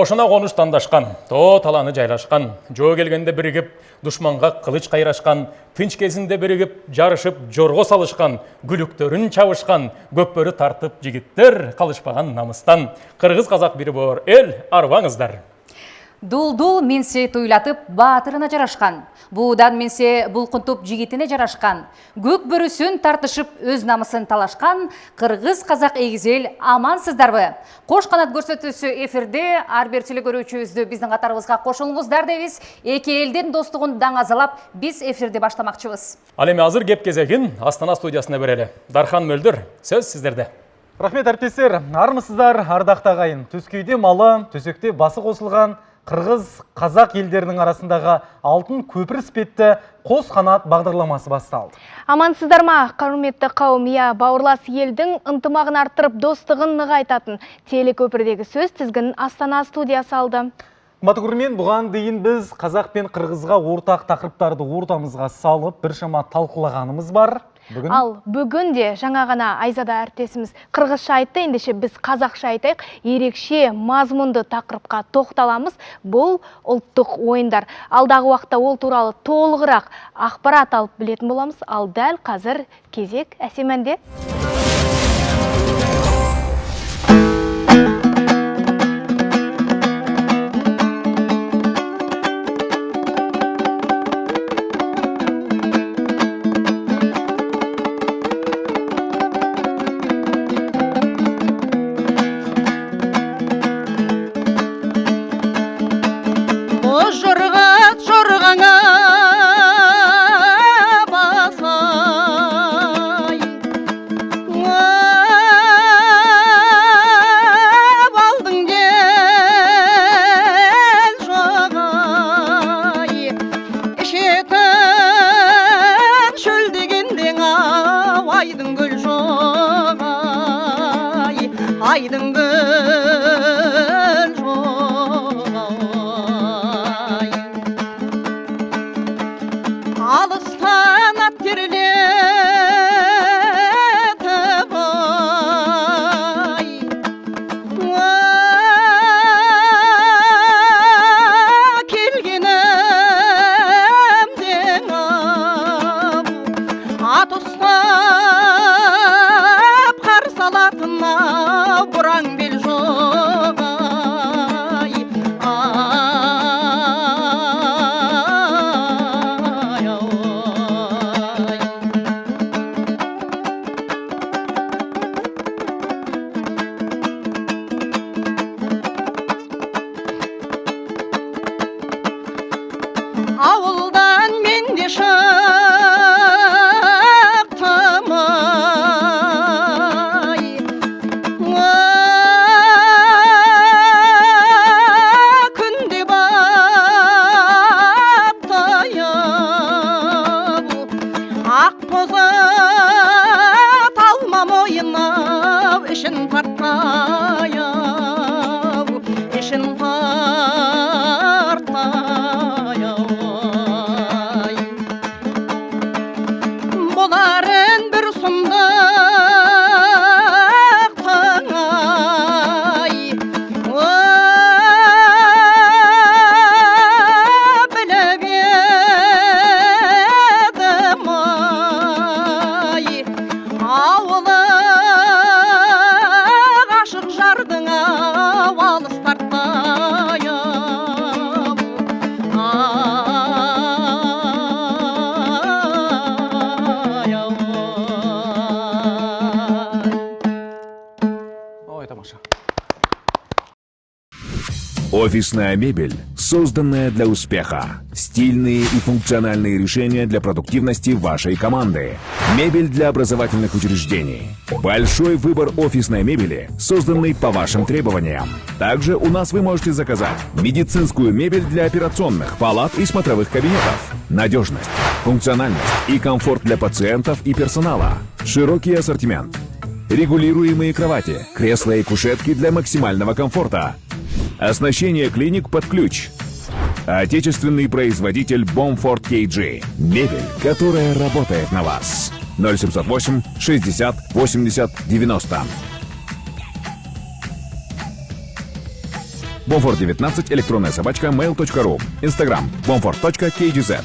Ошына қоныш тандашқан, то таланы жайлашқан, жо келгенде бірігіп, дұшманға қылыш қайрашқан, тынч кезінде бірігіп, жарышып, жорго салышқан, гүліктерін чавышқан, көппөрі тартып жігіттер, қалышпаған намыстан. Қырғыз қазақ бірі бор, ел, арваңыздар. Дул-дул менсе тойлатып батырына жарашқан. Буыдан менсе бұлқынтып жігітіне жарашқан. Көк бүрісін тартышып өз намысын талашқан. Қырғыз қазақ егізел амансыздарбы. Қош қанат көрсетісі эфирде арбертілі көрүүчүбүздү біздің қатарыбызға қошылыңыздар дейбиз. Эки элдин достугун даңазалап біз эфирде баштамакчыбыз. Ал эми азыр кеп кезегин Астана студиясына берели. Дархан Мөлдір, сөз сіздерде. Рахмет әріптестер, армысыздар, ардақта ағайын. Төскейде малы, төсекте басы қосылған Қырғыз қазақ елдерінің арасындағы алтын көпір іспетті қос қанат бағдарламасы басталды. Амансыздар ма, құрметті қауым, бауырлас елдің ынтымағын арттырып достығын нығайтатын телекөпірдегі сөз тізгінін Астана студиясы алды. Матығырмен бұған дейін біз қазақ пен қырғызға ортақ тақырыптарды ортамызға салып біршама талқылағанымыз бар. Ал бүгін де жаңа ғана Айзада әріптесіміз қырғызша айтты, ендеше біз қазақша айтайық, ерекше мазмұнды тақырыпқа тоқталамыз. Бұл ұлттық ойындар. Алдағы уақытта ол туралы толығырақ ақпарат алып білетін боламыз. Ал дәл қазір кезек Әсемәнде. Офисная мебель, созданная для успеха. Стильные и функциональные решения для продуктивности вашей команды. Мебель для образовательных учреждений. Большой выбор офисной мебели, созданный по вашим требованиям. Также у нас вы можете заказать медицинскую мебель для операционных, палат и смотровых кабинетов. Надежность, функциональность и комфорт для пациентов и персонала. Широкий ассортимент. Регулируемые кровати, кресла и кушетки для максимального комфорта. Оснащение клиник под ключ. Отечественный производитель Bomford KG. Мебель, которая работает на вас. 0708 60 80 90. Bomfort19 электронная собачка mail.ru. Instagram bomfort.kgz.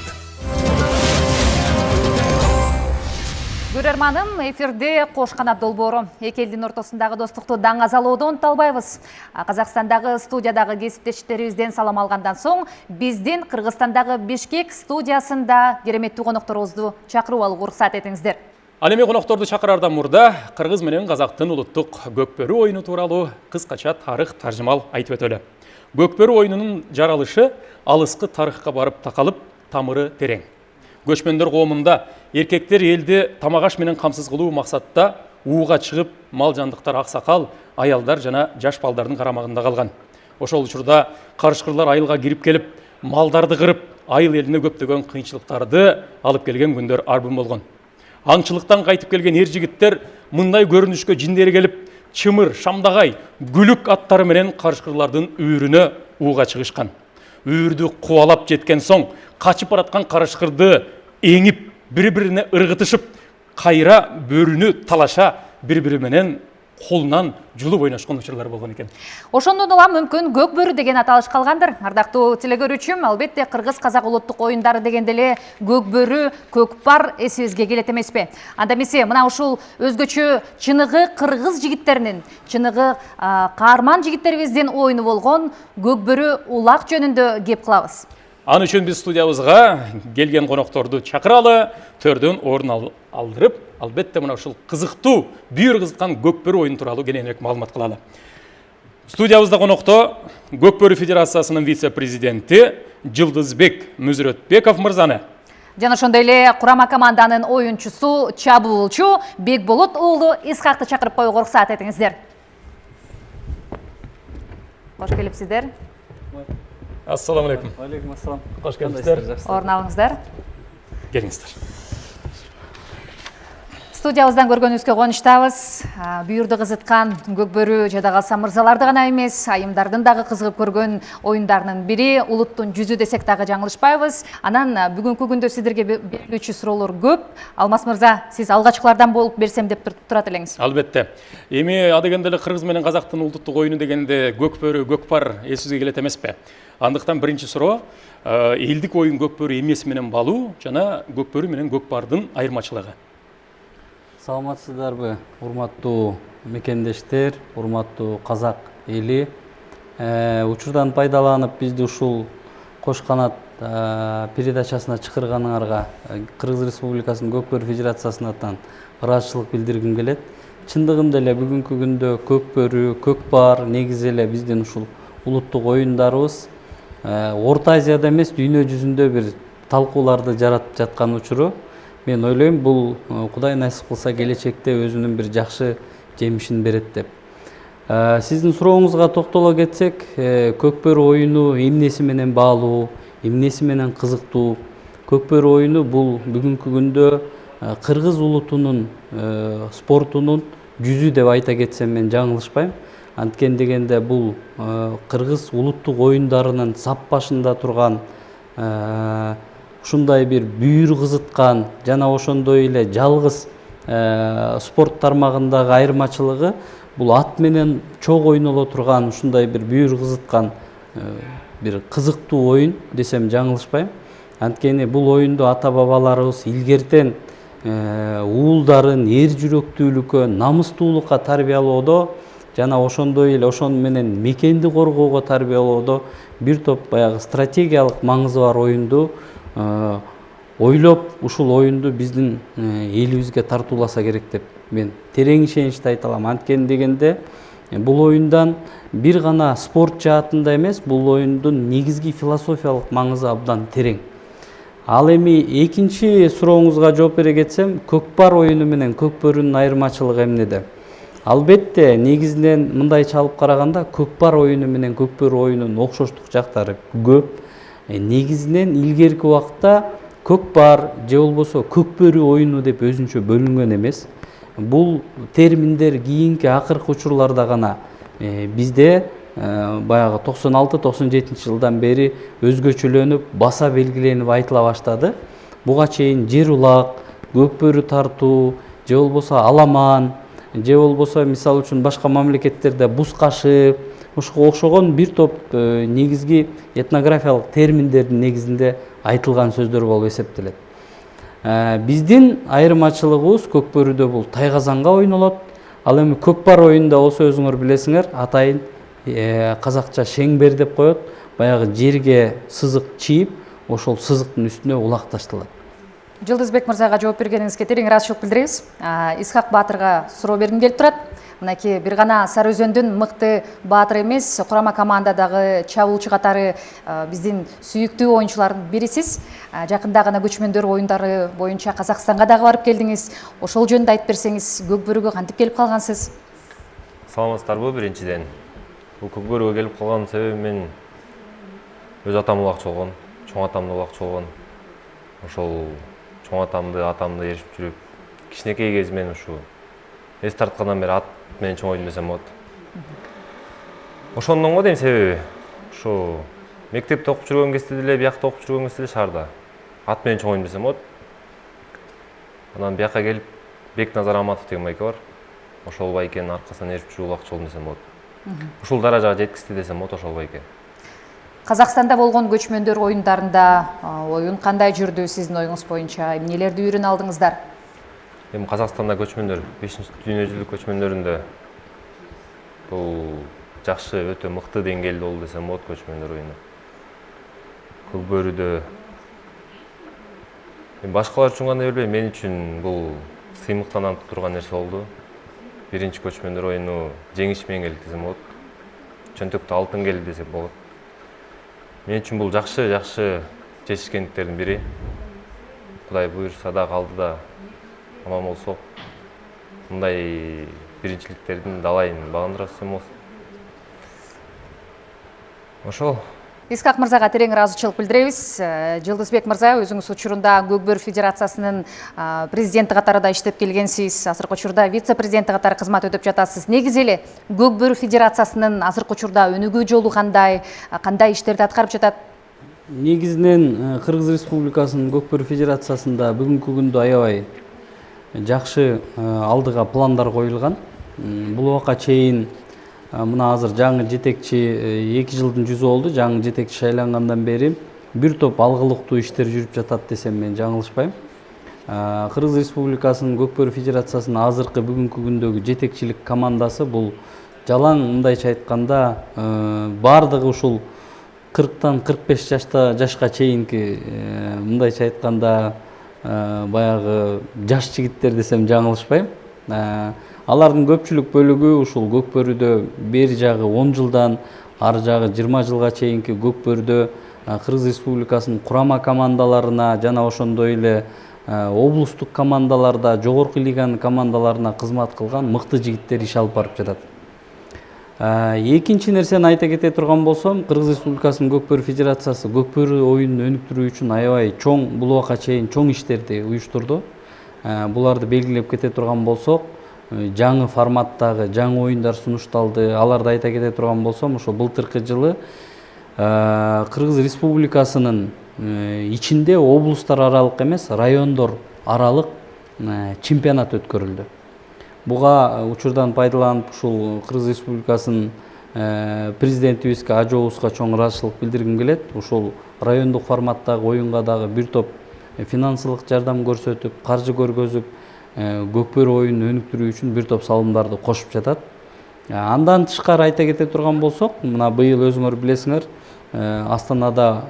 Көрерманым, эфирде Қошқанат долбоору. Эки элдин ортосундагы достукту даңазалоодон талбайбыз. Казакстандагы студиядағы кесиптештерибизден салам алгандан соң, биздин Кыргызстандагы Бишкек студиясында кереметтүү конокторубузду чакырып алууга уруксат этиңиздер. Ал эми конокторду чакырардан мурда кыргыз менен казактын улуттук көкбөрү оюну тууралуу кыскача тарых таржымал айтып өтөлү. Көкбөрү оюнунун жаралышы алыскы тарыхка барып такалып, тамыры терең. Көчмөндөр коомунда эркектер элди тамагаш менен камсыз кылуу максатта ууга чыгып, мал жандыктар аксакал, аялдар жана жаш балдардын карамагында калган. Ошол учурда карышкырлар айылга кирип келип, малдарды кырып, айыл элине көптөгөн кыйынчылыктарды алып келген күндөр арбын болгон. Аңчылыктан кайтып келген ер жигиттер мындай көрүнүшкө жиндери келип, чымыр, шамдагай, күлүк аттары менен карышкырлардын үйүрүнө ууга чыгышкан. Үйүрдү кубалап жеткен соң, качып бараткан карышкырды эңип, бири-бирине ыргытышып, кайра бөрүнү талаша, бири-бири менен колунан жулуп ойношкон учурлар болгон экен. Ошондон улам мүмкүн көкбөрү деген аталыш калгандыр. Ардактуу телекөрүүчүм, албетте кыргыз казак улуттук оюндары дегенде эле көкбөрү, көкпар эсибизге келет эмеспи? Анда эмесе мына ушул өзгөчө чыныгы кыргыз жигиттеринин, чыныгы каарман жигиттерибиздин оюну болгон көкбөрү улак жөнүндө кеп кылабыз. Ан үчүн биз студиябызга келген конокторду чакыралы, төрдөн орун алдырып, албетте мына ушул кызыктуу, бүйүр кызыткан көкбөрү оюну тууралуу кененирээк маалымат кылалы. Студиябызда конокто Көкбөрү Федерациясынын вице-президенти Жылдызбек Мүзүрөтбеков мырзаны. Жана ошондой эле курама команданын оюнчусу, чабуулчу Бекболот уулу Исхакты чакырып коюуга уруксат этиңиздер. Кош келипсиздер. Ассаламу алейкум. Алейкум ассалам. Кош келипсиздер. Орун алыңыздар. Келиңиздер. Студиябыздан көргөнүбүзгө кубанычтабыз. Бүйүрдү кызыткан көкбөрү жада калса мырзаларды гана эмес, айымдардын дагы кызыгып көргөн оюндарынын бири улуттун жүзү десек дагы жаңылышпайбыз. Анан бүгүнкү күндө сиздерге берилүүчү суроолор көп. Алмаз мырза, сиз алгачкылардан болуп берсем деп турат элеңиз. Албетте. Эми адегенде эле кыргыз менен казактын улуттук оюну дегенде көкбөрү, көкпар эсибизге келет эмеспи? Андыктан биринчи суроо, элдик оюн көкбөрү эмеси менен балуу жана көкбөрү менен көкпардын айырмачылыгы. Саламатсыздарбы, урматтуу мекендештер, урматтуу казак эли. Учурдан пайдаланып бизди ушул Кошканат передачасына чакырганыңарга Кыргыз Республикасынын Көкбөрү Федерациясынын атынан ыраазычылык билдиргим келет. Чындыгында эле бүгүнкү күндө көкбөрү, көкпар негизи эле биздин ушул улуттук оюндарыбыз Орто Азияда эмес, дүйнө жүзүндө бир талкууларды жаратып жаткан учуру. Мен ойлойм, бул Кудай насип кылса келечекте өзүнүн бир жакшы жемишин берет деп. Сиздин сурооңузга токтоло кетсек, көкбөрү оюну эмнеси менен баалуу, эмнеси менен кызыктуу? Көкбөрү оюну бул бүгүнкү күндө кыргыз улутунун спортунун жүзү деп айта кетсем мен жаңылышпайм. Анткен дегенде бул кыргыз улуттук оюндарынын сап башында турган, ушундай бир бүйүр кызыткан жана ошондой эле жалгыз спорт тармагындагы айырмачылыгы бул ат менен чог ойноло турган ушундай бир бүйүр кызыткан бир кызыктуу оюн десем жаңылышпайм. Анткени бул оюнду ата бабаларыбыз илгертен уулдарын эр жүрөктүүлүккө, намыстуулукка тарбиялоодо жана ошондой эле ошон менен мекенди коргоого тарбиялоодо бир топ баягы стратегиялык маңызы бар оюнду ойлоп, ушул оюнду биздин элибизге тартууласа керек деп мен терең ишеничти айта алам. Анткени дегенде бул оюндан бир гана спорт жаатында эмес, бул оюндун негизги философиялык маңызы абдан терең. Ал эми экинчи сурооңузга жооп бере кетсем, көкпар оюну менен көкбөрүнүн айырмачылыгы эмнеде? Албетте, негизинен мындайча алып караганда, көкпар оюну менен көкбөрү оюнунун окшоштук жактары көп. Негизинен илгерки убакта көкпар же болбосо көкбөрү оюну деп өзүнчө бөлүнгөн эмес. Бул терминдер кийинки акыркы учурларда гана бизде баягы 96-97 жылдан бери өзгөчөлөнүп, баса белгиленип айтыла баштады. Буга чейин жер улак, көкбөрү тартуу, же болбосо аламан, же болбосо мисалы үчүн башка мамлекеттерде буз кашып, ушуга окшогон бир топ негизги этнографиялык терминдердин негизинде айтылган сөздөр болуп эсептелет. Биздин айырмачылыгыбыз Көкбөрүдө бул тайгазанга ойнолот. Ал эми көкпар оюнунда болсо өзүңөр билесиңер, атайын казакча шеңбер деп коет. Баягы жерге сызык чийип, ошол сызыктын үстүнө улак ташталат. Жылдызбек мырзага жооп бергениңизге терең ыраазычылык билдиребиз. Исхак Баатырга суроо бергим келип турат. Мынакей бир гана Сары Өзөндүн мыкты баатыры эмес, курама командадагы чабуулчу катары биздин сүйүктүү оюнчулардын бирисиз. Жакында гана көчмөндөр оюндары боюнча Казакстанга дагы барып келдиңиз. Ошол жөнүндө айтып берсеңиз, Көкбөрүгө кантип келип калгансыз? Саламатсыздарбы, биринчиден. Бул Көкбөрүгө келип калган себебим мен өз атам улакчы болгон, чоң атам да улакчы болгон. Ошол чоң атамды ээрчип жүрүп, кичинекей кезимен ушу эс тарткандан бери ат менен чоң ойдум десем болот. Ошондон го дейм себеби. Ушу мектепте окуп жүргөн кезде деле, биякта окуп жүргөн кезде деле шаарда ат менен чоң ойдум десем болот. Анан бияка келип Бекназар Аматов деген байке бар. Ошол байкенин аркасынан ээрчип жүрүп улакчы болдум десем болот. Ушул даражага жеткизди десем болот ошол байке. Казакстанда болгон көчмөндөр оюндарында оюн кандай жүрдү сиздин оюңуз боюнча? Эмнелерди үйрөнө алдыңыздар? Эми Казакстанда көчмөндөр 5-дүйнө жүзүлүк көчмөндөрүндө бул жакшы, өтө мыкты деңгээлде болду десем болот көчмөндөр оюну. Көкбөрүдө башкалар үчүн кандай билбейм, мен үчүн бул сыймыктанып турган нерсе болду. Биринчи көчмөндөр оюну жеңиш менен келди десем болот. Чөнтөктө алтын келди десек болот. Мен үчүн бул жакшы жетишкендиктердин бири. Кудай буйрса да калды да аман болсок, мындай биринчиликтердин далайын багындыра түшсөм болсун. Ошол. Исхак мырзага терең ыраазычылык билдиребиз. Жылдызбек мырза, өзүңүз учурунда Көкбөрү Федерациясынын президенти катары да иштеп келгенсиз. Азыркы учурда вице-президенти катары кызмат өтөп жатасыз. Негизи эле Көкбөрү Федерациясынын азыркы учурда өнүгүү жолу кандай иштерди аткарып жатат? Негизинен Кыргыз Республикасынын Көкбөрү Федерациясында бүгүнкү күндө аябай жакшы алдыга пландар коюлган. Бул убакка чейин мына азыр жаңы жетекчи 2 жылдын жүзү болду. Жаңы жетекчи шайлангандан бери бир топ алгылыктуу иштер жүрүп жатат десем мен жаңылышпайм. Кыргыз Республикасынын Көкбөрү Федерациясынын азыркы бүгүнкү күндөгү жетекчилик командасы бул жалаң мындайча айтканда бардыгы ушул 40-тан 45 жашка чейинки мындайча айтканда баягы жаш жигиттер десем жаңылышпайм. Алардын көпчүлүк бөлүгү ушул Көкбөрүдө бери жагы 10 жылдан ары жагы 20 жылга чейинки Көкбөрүдө Кыргыз Республикасынын курама командаларына жана ошондой эле облустук командаларда, жогорку лиганын командаларына кызмат кылган мыкты жигиттер иш алып барып жатат. Экинчи нерсени айта кете турган болсом, Кыргыз Республикасынын Көкбөрү Федерациясы Көкбөрү оюнун өнүктүрүү үчүн аябай чоң, бул убакка чейин чоң иштерди уюштурду. Буларды белгилеп кете турган болсок, жаңы форматтагы жаңы оюндар сунушталды. Аларды айта кете турган болсом, ошо былтыркы жылы Кыргыз Республикасынын ичинде облустар аралык эмес, райондор аралык чемпионат өткөрүлдү. Буга учурдан пайдаланып ушул Кыргыз Республикасынын президентибизге Ажообузга чоң ыраазычылык билдиргим келет. Ушул райондук форматтагы оюнга дагы бир топ финансылык жардам көрсөтүп, каржы көргөзүп, Көкбөрү оюнун өнүктүрүү үчүн бир топ салымдарды кошуп жатат. Андан тышкары айта кете турган болсок, мына быйыл өзүңөр билесиңер, Астанада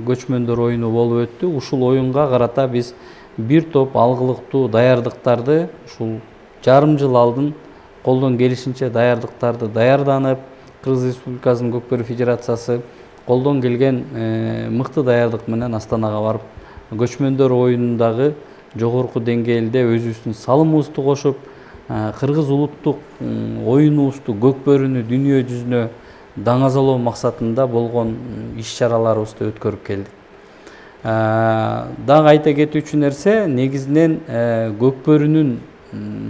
көчмөндөр оюну болуп өттү. Ушул оюнга карата биз бир топ алгылыктуу даярдыктарды ушул жарым жыл алдын колдон келишинче даярдыктарды даярданып, Кыргыз Республикасынын Көкбөрү Федерациясы колдон келген мыкты даярдык менен Астанага барып, көчмөндөр оюнундагы жогорку деңгээлде өзүбүздүн салымыбызды кошуп, кыргыз улуттук оюнубузду, Көкбөрүнү дүйнө жүзүнө даңазалоо максатында болгон иш-чараларыбызды өткөрүп келдик. Дагы айта кетүүчү нерсе, негизинен Көкбөрүнүн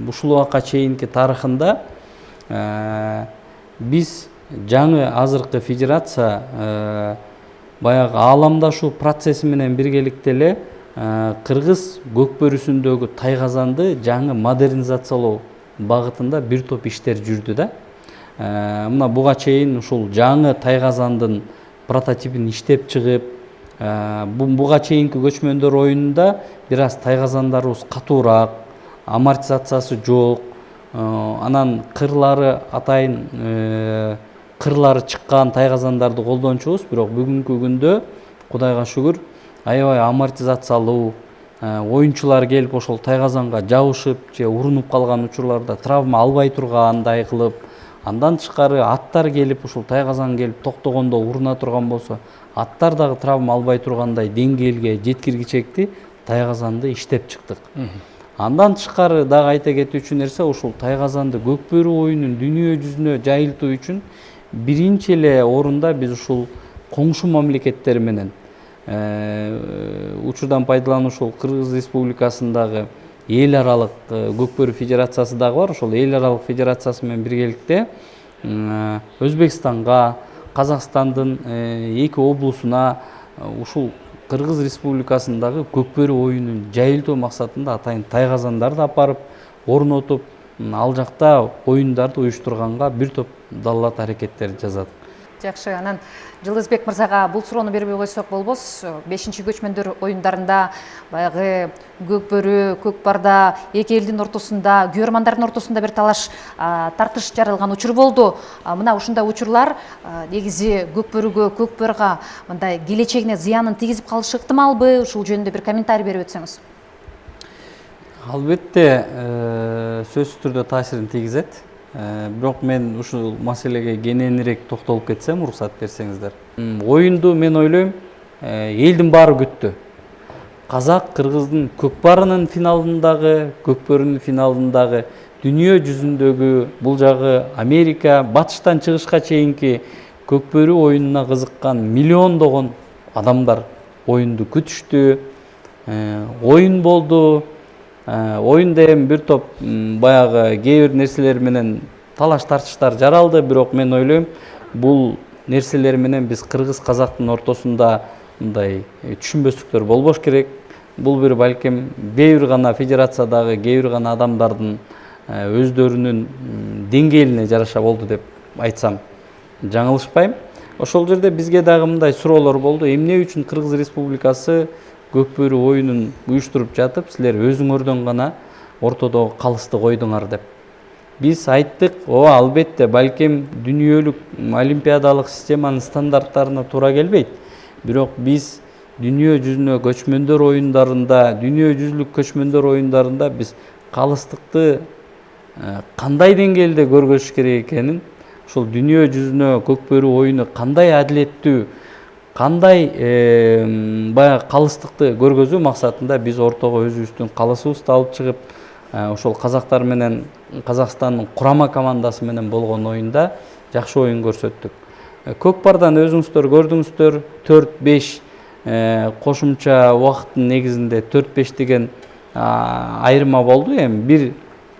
ушул убакка чейинки тарыхында биз жаңы азыркы федерация баягы ааламдашуу процесси менен биргеликте эле кыргыз Көкбөрүсүндөгү тайгазанды жаңы модернизациялоо багытында бир топ иштер жүрдү да. мына буга чейин ушул жаңы тайгазандын прототипин иштеп чыгып, буга чейинки көчмөндөр оюнунда бир аз тайгазандарыбыз катуураак, амортизациясы жок, анан кырлары атайын кырлары чыккан тайгазандарды колдончубуз. Бирок бүгүнкү күндө Кудайга шүгүр аябай амортизациялуу, оюнчулар келип ошол тайгазанга жабышып же урунуп калган учурларда травма албай тургандай кылып, андан тышкары аттар келип ушул тайгазан келип токтогондо уруна турган болсо, аттар дагы травма албай тургандай деңгээлге жеткиргичекти тайгазанды иштеп чыктык. Андан тышкары дагы айта кетүүчү нерсе, ушул тайгазанды көкбөрү оюнун дүйнө жүзүнө жайылтуу үчүн биринчи эле орунда биз ушул коңшу мамлекеттер менен учурдан пайдаланып ушул Кыргыз Республикасындагы эл аралык көкбөрү федерациясы дагы бар. Ошол эл аралык федерациясы менен биргеликте Өзбекстанга, Казакстандын 2 облусуна ушул Кыргыз Республикасындагы көкбөрү оюнун жайылтуу максатында атайын тайгазандарды апарып орнотуп, ал жакта оюндарды уюштурганга бир топ даллат аракеттер жасадык. Жакшы, анан Жылдызбек мырзага бул суроону бербей койсок болбос. 5-чи көчмөндөр оюндарында баягы көкбөрү, көкпарда эки элдин ортосунда, күйөрмандардын ортосунда бир талаш тартыш жаралган учур болду. Мына ушундай учурлар негизи көкбөрүгө, көкпарга мындай келечегине зыянын тийгизип калышы ыктымалбы? Ушул жөнүндө бир комментарий берип өтсөңүз. Албетте, сөзсүз түрдө таасирин тийгизет. Бирок мен ушул маселеге кененирээк токтолуп кетсем, уруксат берсеңиздер. Оюнду мен ойлойм, элдин баары күттү. Казак, кыргыздын көкпарынын финалындагы, көкбөрүнүн финалындагы, дүйнө жүзүндөгү, бул жагы Америка, батыштан чыгышка чейинки көкбөрү оюнуна кызыккан миллиондогон адамдар оюнду күтүштү. Оюн болду. Оюнда эми бир топ баягы кээ бир нерселер менен талаш тартыштар жаралды, бирок мен ойлойм, бул нерселер менен биз кыргыз казактын ортосунда мындай түшүнбөстүктөр болбош керек. Бул бир балким кээ бир гана федерациядагы кээ бир гана адамдардын өздөрүнүн деңгээлине жараша болду деп айтсам жаңылышпайм. Ошол жерде бизге дагы мындай суроолор болду. Эмне үчүн Кыргыз Республикасы көкбөрү оюнун уюштуруп жатып, силер өзүңөрдөн гана ортодогу калысты койдуңар деп. Биз айттык, албетте, балким дүйнөлүк олимпиадалык системанын стандарттарына туура келбейт. Бирок биз дүйнө жүзүнө көчмөндөр оюндарында, дүйнө жүзүлүк көчмөндөр оюндарында биз калыстыкты кандай деңгээлде көргөзүш керек экенин, ушул дүйнө жүзүнө көкбөрү оюну кандай адилеттүү, кандай баягы калыстыкты көргөзүү максатында биз ортого өзүбүздүн калысыбызды алып чыгып, ошол казактар менен Казакстандын курама командасы менен болгон оюнда жакшы оюн көрсөттүк. Көкпардан өзүңүздөр көрдүңүздөр, 4-5 кошумча убакыттын негизинде 4-5 деген айырма болду. Эми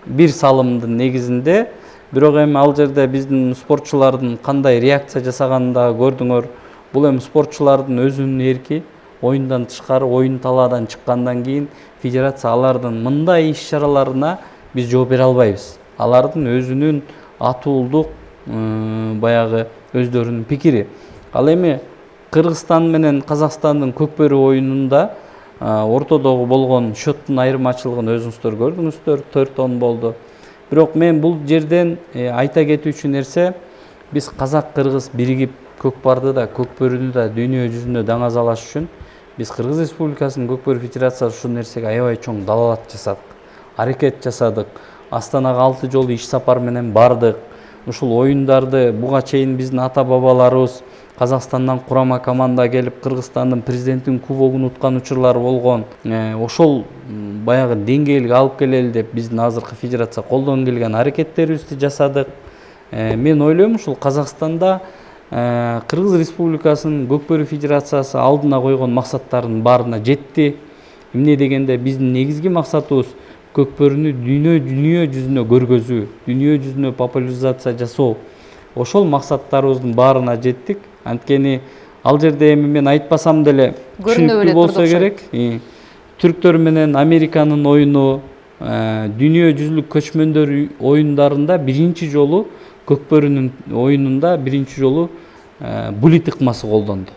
бир салымдын негизинде, бирок эми ал жерде биздин спортчулардын кандай реакция жасаганын да көрдүңөр. Бул эми спортчулардын өзүнүн эрки. Оюндан тышкары, оюн талаадан чыккандан кийин федерация алардын мындай иш-чараларына биз жооп бере албайбыз. Алардын өзүнүн атуулдук баягы өздөрүнүн пикири. Ал эми Кыргызстан менен Казакстандын көкбөрү оюнунда ортодогу болгон счеттун айырмачылыгын өзүңүздөр көрдүңүздөр, 4-10 болду. Бирок мен бул жерден айта кетүүчү нерсе, биз казак-кыргыз биригип көкпарды да, көкбөрүнү да дүйнө жүзүнө даңазалаш үчүн биз Кыргыз Республикасынын көкбөрү федерациясы ушул нерсеге аябай чоң далалат жасадык, аракет жасадык. Астанага 6 жолу иш сапар менен бардык. Ушул оюндарды буга чейин биздин ата-бабаларыбыз Казакстандан курама команда келип, Кыргызстандын президенттин кубогун уткан учурлар болгон. Ошол баягы деңгээлге алып келели деп биздин азыркы федерация колдон келген аракеттерибизди жасадык. Мен ойлойм, ушул Казакстанда Кыргыз Республикасынын көкбөрү федерациясы алдына койгон максаттардын баарына жетти. Эмне дегенде биздин негизги максатыбыз көкбөрүнү дүйнө жүзүнө көргөзүү, дүйнө жүзүнө популяризация жасоо. Ошол максаттарыбыздын баарына жеттик. Анткени ал жерде эми мен айтпасам деле түшүнүктүү болсо керек. Түрктөр менен Американын оюну дүйнө жүзүлүк көчмөндөр оюндарында биринчи жолу көкбөрүнүн оюнунда биринчи жолу булит ыкмасы колдонду.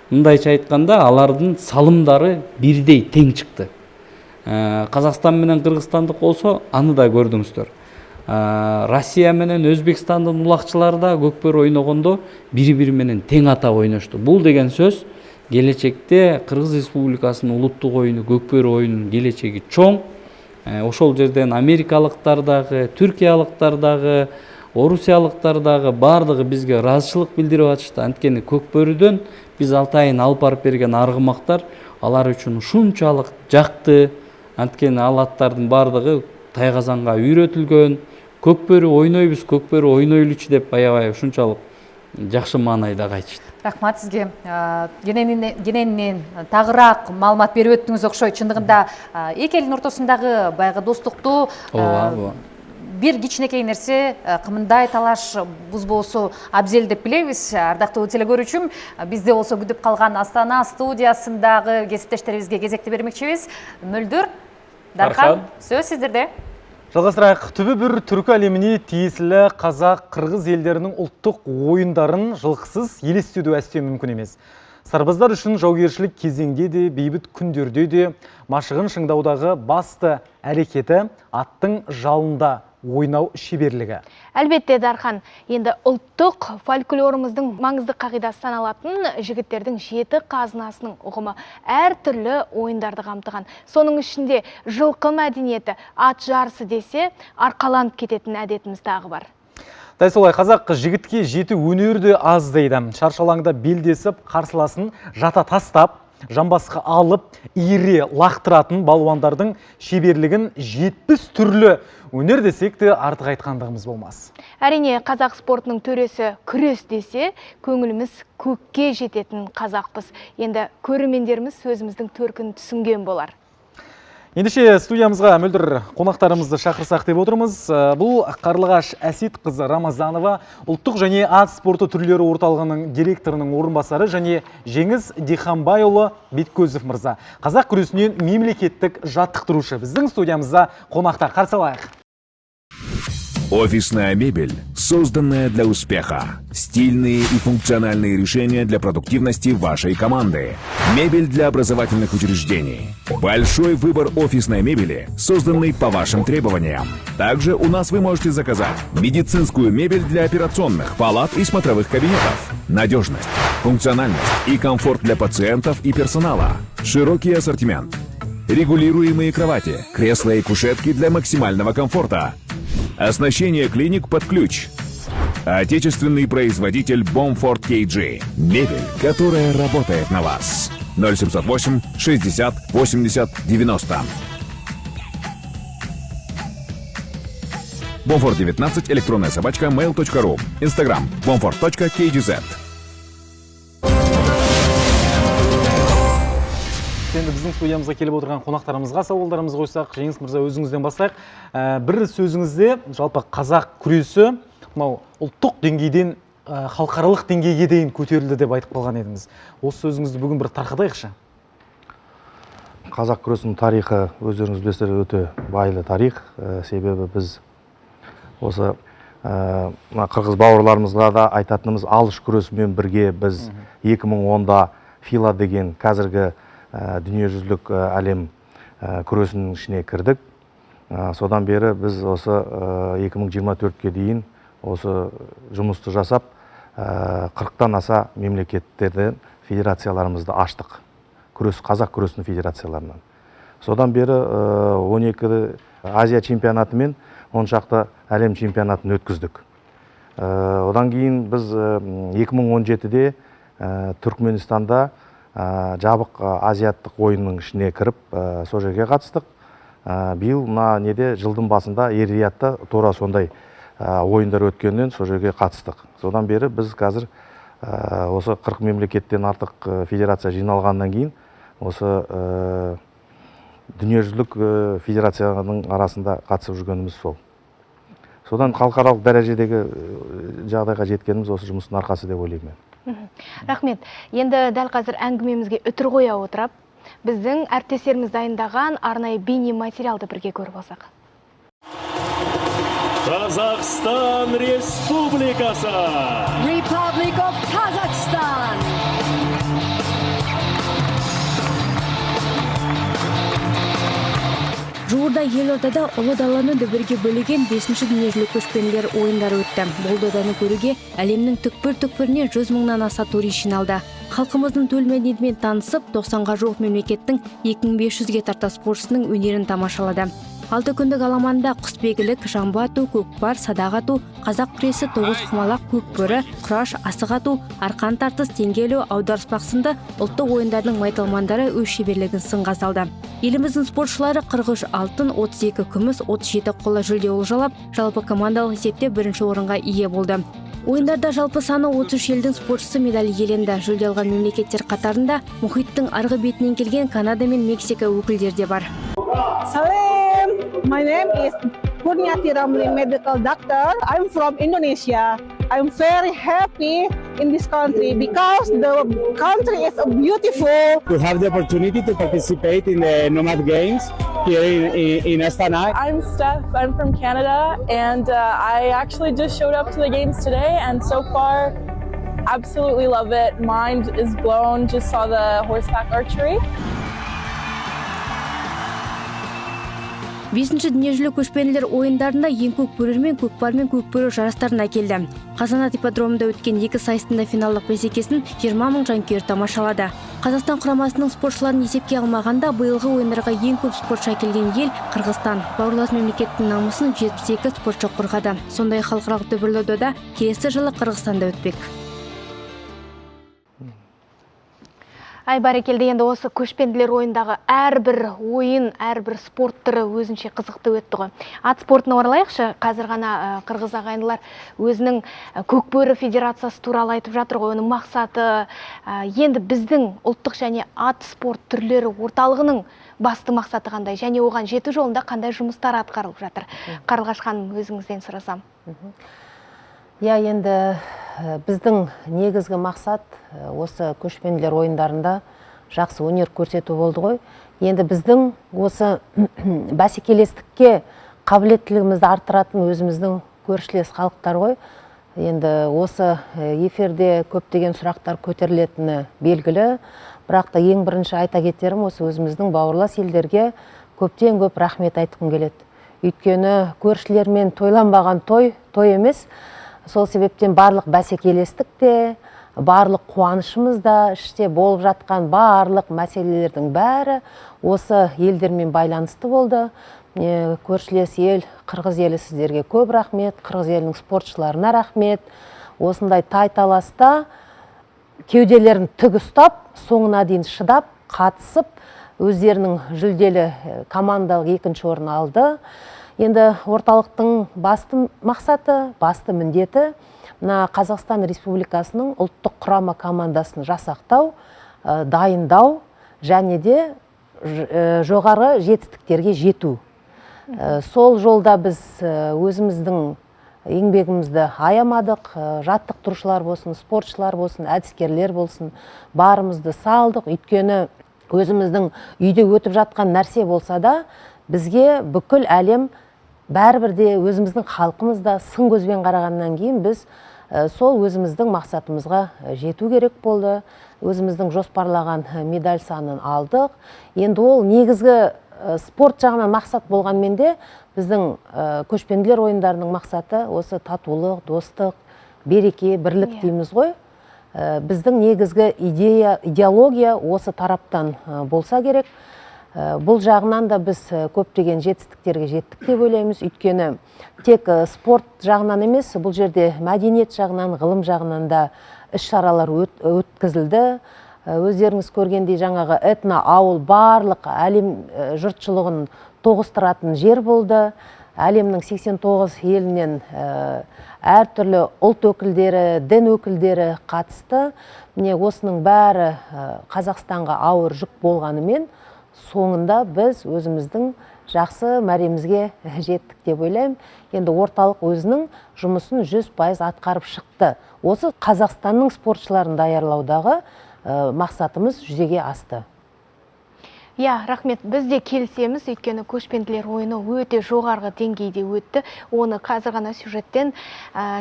Мындайча айтканда, алардын салымдары бирдей тең чыкты. Казакстан менен Кыргызстандык болсо, аны да көрдүңүздөр. Россия менен Өзбекстандын улакчылары да көкбөрү ойногондо бири-бири менен тең атап ойношту. Бул деген сөз келечекте Кыргыз Республикасынын улуттук оюну, көкбөрү оюнунун келечеги чоң. Ошол жерден америкалыктар дагы, түркиялыктар дагы, орусиялыктар дагы бардыгы бизге ыраазычылык билдирип атышты. Анткени көкбөрүдөн биз Алтайын алып барып берген аргымактар алар үчүн ушунчалык жакты. Анткени ал аттардын бардыгы тайгазанга үйрөтүлгөн. Көкбөрү ойнойбуз, көкбөрү ойнойлучу деп аябай ушунчалык жакшы маанайдагы айтышты. Рахмат сизге. Кененинен тагыраак маалымат берип өттүңүз окшойт. Чындыгында эки элдин ортосундагы баягы достукту бир кичинекей нерсе кымындай талаш бузбоосу абзел деп билебиз. Ардактуу телекөрүүчүм, бизде болсо күтүп калган Астана студиясындагы кесиптештерибизге кезекти бермекчибиз. Мөлдүр, Дархан, сөз сиздерде. Жалғастырайық, түбі бір түркі әлеміне тиесілі қазақ, қырғыз елдерінің ұлттық ойындарын жылқысыз елестету әсте мүмкін емес. Сарбаздар үшін жаугершілік кезеңде де, бейбіт күндерде де машығын шыңдаудағы басты әрекеті аттың жалында ойнау шеберлігі. Әлбетте, Дархан, енді ұлттық фольклорымыздың маңызды қағидасы саналатын жігіттердің жеті қазынасының ұғымы әр түрлі ойындарды қамтыған. Соның ішінде жылқы мәдениеті, ат жарысы десе, арқаланып кететін әдетіміз тағы бар. Дәл солай, қазақ жігітке жеті өнерді аз дейді. Шаршалаңда белдесіп, қарсыласын жата тастап, жамбасқа алып, иіре лақтыратын балуандардың шеберлігін 70 түрлі өнер десек те артық айтқандығымыз болмас. Әрине, қазақ спортының төресі күрес десе, көңіліміз көкке жететін қазақпыз. Енді көрермендеріміз сөзіміздің төркінін түсінген болар. Ендеше студиямызға мөлдір қонақтарымызды шақырсақ деп отырмыз. Бұл Қарлығаш Әсет қызы Рамазанова, ұлттық және ат спорты түрлері орталығының директорының орынбасары және Жеңіс Диханбайұлы Беткөзов мырза. Қазақ күресінен мемлекеттік жаттықтырушы. Біздің студиямызда қонақта қарсы алайық. Офисная мебель, созданная для успеха. Стильные и функциональные решения для продуктивности вашей команды. Мебель для образовательных учреждений. Большой выбор офисной мебели, созданной по вашим требованиям. Также у нас вы можете заказать медицинскую мебель для операционных, палат и смотровых кабинетов. Надежность, функциональность и комфорт для пациентов и персонала. Широкий ассортимент. Регулируемые кровати, кресла и кушетки для максимального комфорта. Оснащение клиник под ключ. Отечественный производитель Bomford KG. Мебель, которая работает на вас. 0708 60 80 90. Bomford 19, электронная собачка, mail.ru. Instagram, bomford.kgz. Енді біздің студиямызға келіп отырған қонақтарымызға сауалдарымызды қойсақ, Жеңіс мырза, өзіңізден бастайық. Бір сөзіңізде жалпы қазақ күресі ұлттық деңгейден халықаралық деңгейге дейін көтерілді деп айтып қалған едіңіз. Осы сөзіңізді бүгін бір тарқатайықшы. Қазақ күресінің тарихы өздеріңіз білесіздер өте байлы тарих. Себебі біз осы қырғыз бауырларымызға да айтатынымыз алыш күресімен бірге біз 2010-да фила деген қазіргі дүниежүзілік әлем күресінің ішіне кірдік. Содан бері біз осы 2024-ке дейін осы жұмысты жасап, 40-тан аса мемлекеттерден федерацияларымызды аштық. Қазақ күресінің федерацияларынан. Содан бері 12 Азия чемпионаты мен 10 шақты әлем чемпионатын өткіздік. Одан кейін біз 2017-де Түркменстанда жабық азияттық ойынның ішіне кіріп, сол жерге қатыстық. Биыл неде жылдың басында Эр-Риядта тура сондай ойындар өткеннен сол жерге қатыстық. Содан бері біз қазір осы 40 мемлекеттен артық федерация жиналғаннан кейін осы дүниежүзілік федерацияның арасында қатысып жүргеніміз сол. Содан халықаралық дәрежедегі жағдайға жеткеніміз осы жұмыстың арқасы деп ойлаймын. Рахмет. Енді дәл қазір әңгімемізге үтір қоя отырып, біздің әріптестеріміз дайындаған арнайы бейне материалды бірге көріп алсақ. Қазақстан Республикасы. Republic of Kazakhstan. Жуырда елордада ұлы даланы дүбірге бөлеген 5-ші дүниежүзілік көшпенділер ойындары өтті. Бұл доданы көруге әлемнің түкпір-түкпіріне 100 мыңнан аса турист жиналды. Халқымыздың төл мәдениетімен танысып, 90-ға жуық мемлекеттің 2500-ге тарта спортшысының өнерін тамашалады. 6 күндік аламанда құсбегілік, жамбы ату, көкпар, садақ ату, қазақ күресі, тоғызқұмалақ, көкбөрі, құраш, асық ату, арқан тартыс, теңге ілу, аударыспақ сынды ұлттық ойындардың майталмандары өз шеберлігін сынға салды. Еліміздің спортшылары 43 алтын, 32 күміс, 37 қола жүлде олжалап, жалпы командалық есепте бірінші орынға ие болды. Ойындарда жалпы саны 33 елдің спортшысы медаль иеленді. Жүлде алған мемлекеттер қатарында мұхиттың арғы бетінен келген Канада мен Мексика өкілдері де бар. Salam, my name is Kurniati Ramli, medical doctor. I'm from Indonesia. I'm very happy in this country because the country is beautiful. To have the opportunity to participate in the Nomad Games here in Astana. I'm Steph, I'm from Canada, and I actually just showed up to the games today, and so far, absolutely love it. Mind is blown, just saw the horseback archery. 5-ші дүниежүзілік көшпенділер ойындарында ең көп көрермен көкпар мен көкбөрі жарыстарына келді. Қазанат ипподромында өткен 2 сайыстың финалдық бәсекесін 20 мың жанкүйер тамашалады. Қазақстан құрамасының спортшыларын есепке алмағанда биылғы ойындарға ең көп спортшы әкелген ел Қырғызстан. Бауырлас мемлекеттің намысын 72 спортшы қорғады. Сондай халықаралық дүбірлі дода келесі жылы Қырғызстанда өтпек. Ай бәрекелді, енді осы көшпенділер ойындағы әрбір ойын, әрбір спорт түрі өзінше қызықты өтті ғой. Ат спортына оралайықшы, қазір ғана қырғыз ағайындылар өзінің көкбөрі федерациясы туралы айтып жатыр ғой. Оның мақсаты енді біздің ұлттық және ат спорт түрлері орталығының басты мақсаты қандай, және оған жету жолында қандай жұмыстар атқарылып жатыр. Қарлығаш ханым, өзіңізден сұрасам. Енді біздің негізгі мақсат осы көшпенділер ойындарында жақсы өнер көрсету болды ғой. Енді біздің осы бәсекелестікке қабілеттілігімізді арттыратын өзіміздің көршілес халықтар ғой. Енді осы эфирде көптеген сұрақтар көтерілетіні белгілі, бірақ та ең бірінші айта кетерім осы өзіміздің бауырлас елдерге көптен көп рахмет айтқым келеді. Өйткені көршілермен тойланбаған той емес. Сол себептен барлық бәсекелестік те, барлық қуанышымыз да, іште болып жатқан барлық мәселелердің бәрі осы елдермен байланысты болды. Көршілес ел, қырғыз елі сіздерге көп рахмет, қырғыз елінің спортшыларына рахмет. Осындай тайталаста кеуделерін тік ұстап, соңына дейін шыдап, қатысып, өздерінің жүлделі командалық 2-ші орын алды. Енді орталықтың басты мақсаты, басты міндеті Қазақстан Республикасының ұлттық құрама командасын жасақтау, дайындау және де жоғары жетістіктерге жету. Сол жолда біз өзіміздің еңбегімізді аямадық, жаттықтырушылар болсын, спортшылар болсын, әдіскерлер болсын, барымызды салдық. Өйткені өзіміздің үйде өтіп жатқан нәрсе болса да, бізге бүкіл әлем бәрібірде өзіміздің халқымызда сын көзбен қарағаннан кейін біз сол өзіміздің мақсатымызға жету керек болды. Өзіміздің жоспарлаған медаль санын алдық. Енді ол негізгі спорт жағынан мақсат болғанмен де біздің көшпенділер ойындарының мақсаты осы татулық, достық, береке, бірлік дейміз ғой. Біздің негізгі идеология осы тараптан болса керек. Бұл жағынан да біз көптеген жетістіктерге жеттік деп ойлаймыз. Өйткені тек спорт жағынан емес, бұл жерде мәдениет жағынан, ғылым жағынан да іс-шаралар өткізілді. Өздеріңіз көргендей жаңағы этно ауыл барлық әлем жұртшылығын тоғыстыратын жер болды. Әлемнің 89 елінен әртүрлі ұлт өкілдері, дін өкілдері қатысты. Міне осының бәрі Қазақстанға ауыр жүк болғанымен соңында біз өзіміздің жақсы мәремізге жеттік деп ойлаймын. Енді орталық өзінің жұмысын 100% атқарып шықты. Осы Қазақстанның спортшыларын даярлаудағы мақсатымыз жүзеге асты. Иә, рахмет. Біз де келісеміз, өйткені көшпенділер ойыны өте жоғарғы деңгейде өтті. Оны қазір ғана сюжеттен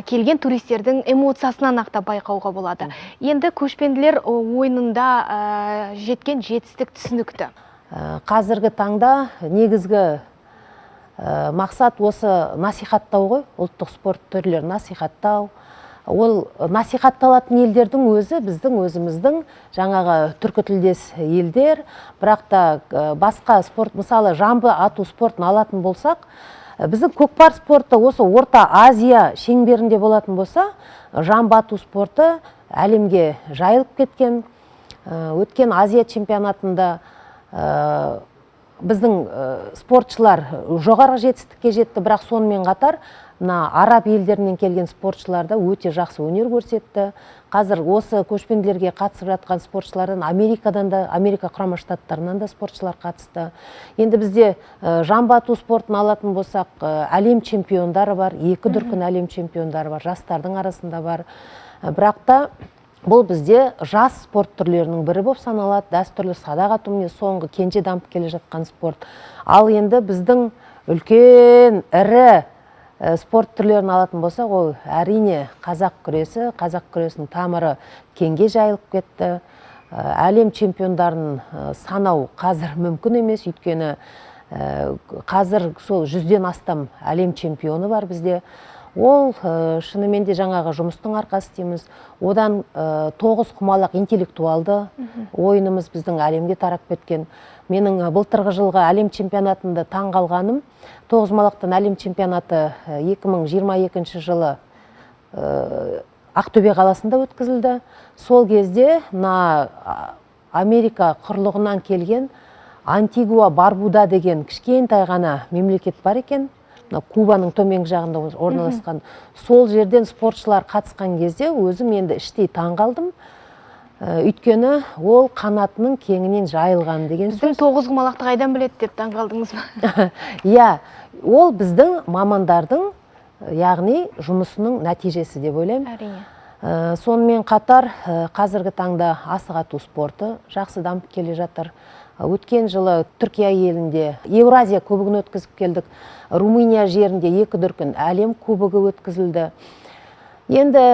келген туристердің эмоциясынан ақ та байқауға болады. Енді көшпенділер ойынында жеткен жетістік түсінікті. Қазіргі таңда негізгі мақсат осы насихаттау ғой, ұлттық спорт түрлерін насихаттау. Ол насихатталатын елдердің өзі біздің өзіміздің жаңағы түркі тілдес елдер, бірақ та басқа спорт, мысалы жамбы ату спортын алатын болсақ, біздің көкпар спорты осы Орта Азия шеңберінде болатын болса, жамбы ату спорты әлемге жайылып кеткен. Өткен Азия чемпионатында біздің спортшылар жоғарғы жетістікке жетті, бірақ сонымен қатар араб елдерінен келген спортшылар да өте жақсы өнер көрсетті. Қазір осы көшпенділерге қатысып жатқан спортшылардан Америкадан да, Америка құрама штаттарынан да спортшылар қатысты. Енді бізде жамбы ату спортын алатын болсақ, әлем чемпиондары бар, 2 дүркін әлем чемпиондары бар, жастардың арасында бар. Бірақ та бұл бізде жас спорт түрлерінің бірі болып саналады. Дәстүрлі садақ ату міне соңғы кенже дамып келе жатқан спорт. Ал енді біздің үлкен ірі спорт түрлерін алатын болсақ, ол әрине қазақ күресі. Қазақ күресінің тамыры кеңге жайылып кетті. Әлем чемпиондарын санау қазір мүмкін емес, өйткені қазір сол 100-ден астам әлем чемпионы бар бізде. Ол шынымен де жаңағы жұмыстың арқасы дейміз. Одан 9 құмалақ интеллектуалды ойынымыз біздің әлемге тарап кеткен. Менің былтырғы жылғы әлем чемпионатында таң қалғаным, 9 құмалақтан әлем чемпионаты 2022 жылы Ақтөбе қаласында өткізілді. Сол кезде Америка құрлығынан келген Антигуа Барбуда деген кішкентай ғана мемлекет бар екен. Кубаның төменгі жағында орналасқан. Сол жерден спортшылар қатысқан кезде өзім енді іштей таң қалдым. Өйткені ол қанатының кеңінен жайылған деген сөз. Біздің 9 құмалақты қайдан біледі деп таң қалдыңыз ба? Иә, ол біздің мамандардың, яғни жұмысының нәтижесі деп ойлаймын. Әрине. Сонымен қатар қазіргі таңда асық ату спорты жақсы дамып келе жатыр. Өткен жылы Түркия елінде Еуразия кубогын өткізіп келдік. Румыния жерінде 2 дүркін әлем кубогі өткізілді. Енді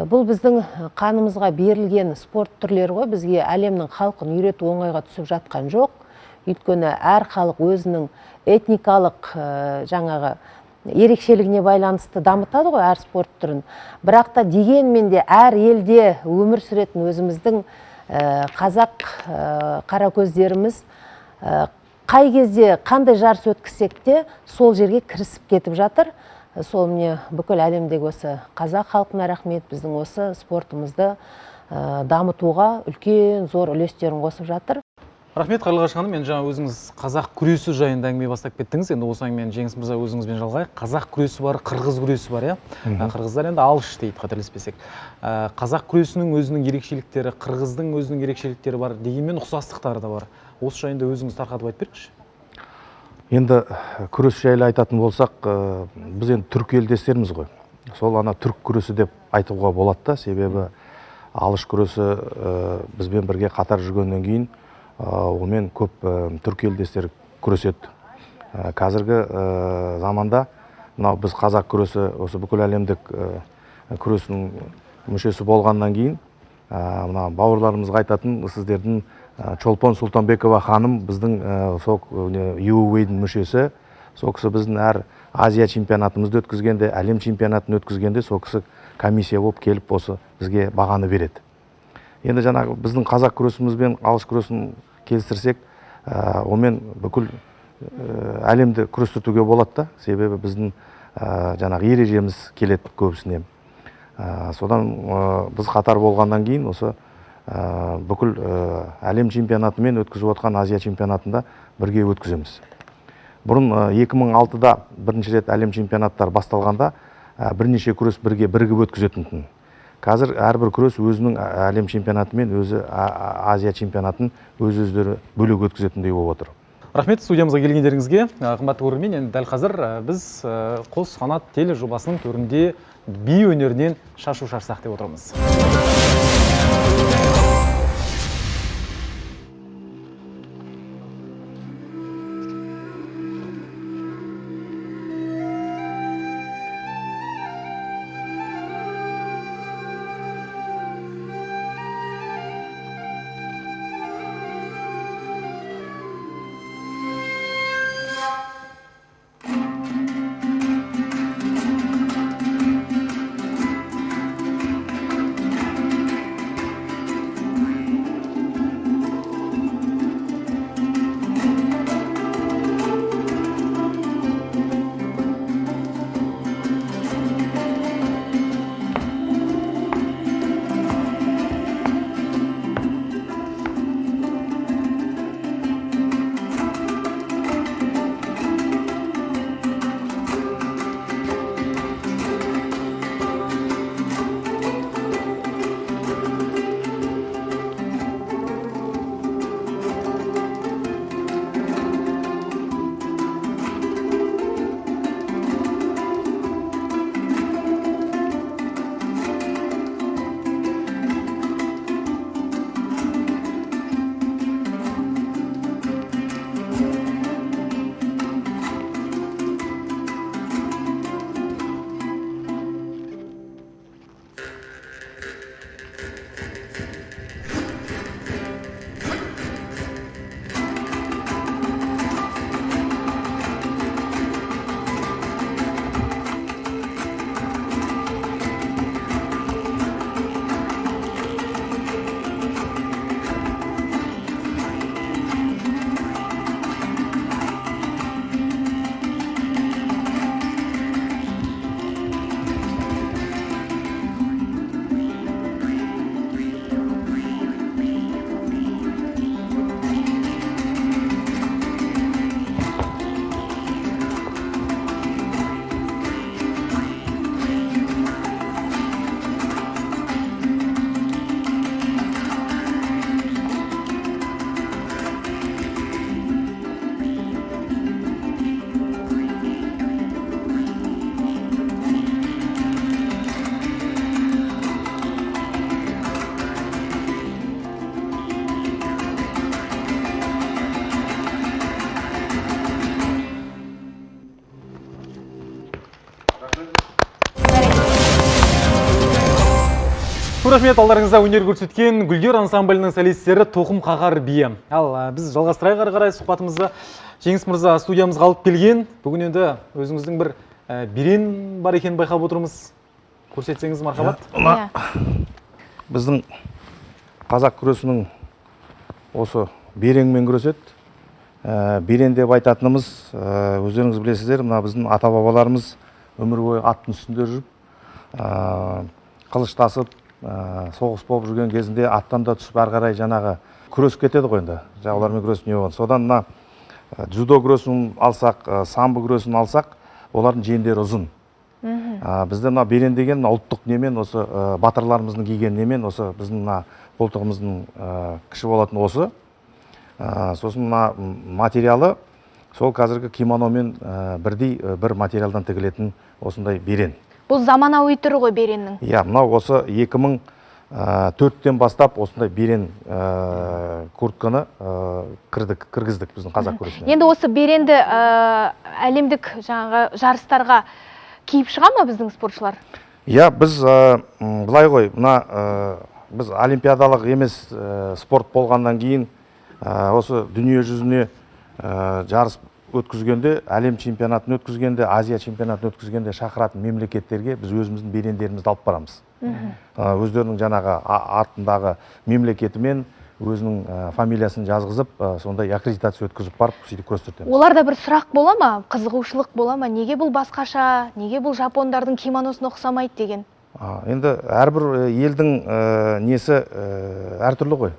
бұл біздің қанымызға берілген спорт түрлері ғой, бізге әлемнің халқын үйрету оңайға түсіп жатқан жоқ. Өйткені әр халық өзінің этникалық жаңағы ерекшелігіне байланысты дамытады ғой әр спорт түрін. Бірақ та дегенмен де әр елде өмір сүретін өзіміздің қазақ қаракөздеріміз қай кезде қандай жарыс өткізсек те сол жерге кірісіп кетіп жатыр. Сол міне бүкіл әлемдегі осы қазақ халқына рахмет, біздің осы спортымызды дамытуға үлкен зор үлестерін қосып жатыр. Рахмет, Қарлығаш ханым, мен жаңа өзіңіз қазақ күресі жайында әңгіме бастап кеттіңіз. Енді осы әңгімені Жеңіс мырза өзіңізбен жалғайық. Қазақ күресі бар, қырғыз күресі бар, иә? Қырғыздар енді алыш дейді, қателеспесек. Қазақ күресінің өзінің ерекшеліктері, қырғыздың өзінің ерекшеліктері бар, дегенмен ұқсастықтары да бар. Осы жайында өзіңіз тарқатып айтып беріңізші. Енді күрес жайлы айтатын болсақ, біз енді түрік елдестеріміз ғой. Сол түрік күресі деп айтуға болады да, себебі алыш күресі бізбен бірге қатар жүргеннен кейін онымен көп түрік елдестер күреседі. Қазіргі заманда біз қазақ күресі осы бүкіл әлемдік күресінің мүшесі болғаннан кейін бауырларымызға айтатын сіздердің Чолпон Сұлтанбекова ханым біздің UAE-дің мүшесі. Сол кісі біздің әр Азия чемпионатымызды өткізгенде, әлем чемпионатын өткізгенде сол кісі комиссия болып келіп осы бізге бағаны береді. Енді жаңағы біздің қазақ күресіміз бен алыш күресін келістірсек, онымен бүкіл әлемді күрестіртуге болады да, себебі біздің жаңағы ережеміз келеді көбісіне. Содан біз қатар болғаннан кейін осы бүкіл әлем чемпионатымен өткізіп отқан Азия чемпионатында бірге өткіземіз. Бұрын 2006-да бірінші рет әлем чемпионаттар басталғанда бірнеше күрес бірігіп өткізетін. Қазір әрбір күрес өзінің әлем чемпионатымен өзі Азия чемпионатын өздері бөлек өткізетіндей болып отыр. Рахмет, студиямызға келгендеріңізге. Қымбатты көрермен, енді дәл қазір біз Қос қанат тележобасының төрінде би өнерінен шашу шарсақ деп отырмыз. Рахмет, алдарыңызда өнер көрсеткен Гүлдер ансамблінің солисттері Тоқым Қағар бие. Ал біз жалғастырайық ары қарай сұхбатымызды. Жеңіс мырза студиямызға алып келген. Бүгін енді өзіңіздің бір берен бар екенін байқап отырмыз. Көрсетсеңіз мархабат. Біздің қазақ күресінің осы береңмен күреседі. Берен деп айтатынымыз, өздеріңіз білесіздер, мына біздің ата-бабаларымыз өмір бойы аттың үстінде жүріп, қылыш тасып, соғыс болып жүрген кезінде аттан да түсіп ары қарай жаңағы күрес кетеді ғой енді. Олармен күрес не болған. Содан мына дзюдо күресін алсақ, самбо күресін алсақ, олардың жеңдері ұзын. Бізде мына берен деген ұлттық немен, осы батырларымыздың киген немен, осы біздің мына қолтығымыздың кіші болатын осы. Сосын мына материалы сол қазіргі кимономен бірдей бір материалдан тігілетін осындай берен. Бұл заманауи түрі ғой береннің. Иә, мынау осы 2004-тен бастап осындай берен куртканы кіргіздік біздің қазақ күресіне. Енді осы беренді әлемдік жарыстарға киіп шыға ма біздің спортшылар? Иә, біз былай ғой, біз олимпиадалық емес спорт болғаннан кейін осы дүние жүзіне жарыс өткізгенде, әлем чемпионатын өткізгенде, Азия чемпионатын өткізгенде шақыратын мемлекеттерге біз өзіміздің берендерімізді алып барамыз. Өздерінің жаңағы артындағы мемлекетімен өзінің фамилиясын жазғызып, сондай аккредитация өткізіп барып, сөйтіп көрсетеміз. Оларда бір сұрақ бола ма, қызығушылық бола ма, неге бұл басқаша, неге бұл жапондардың кимоносына ұқсамайды деген? Енді әрбір елдің несі әртүрлі ғой.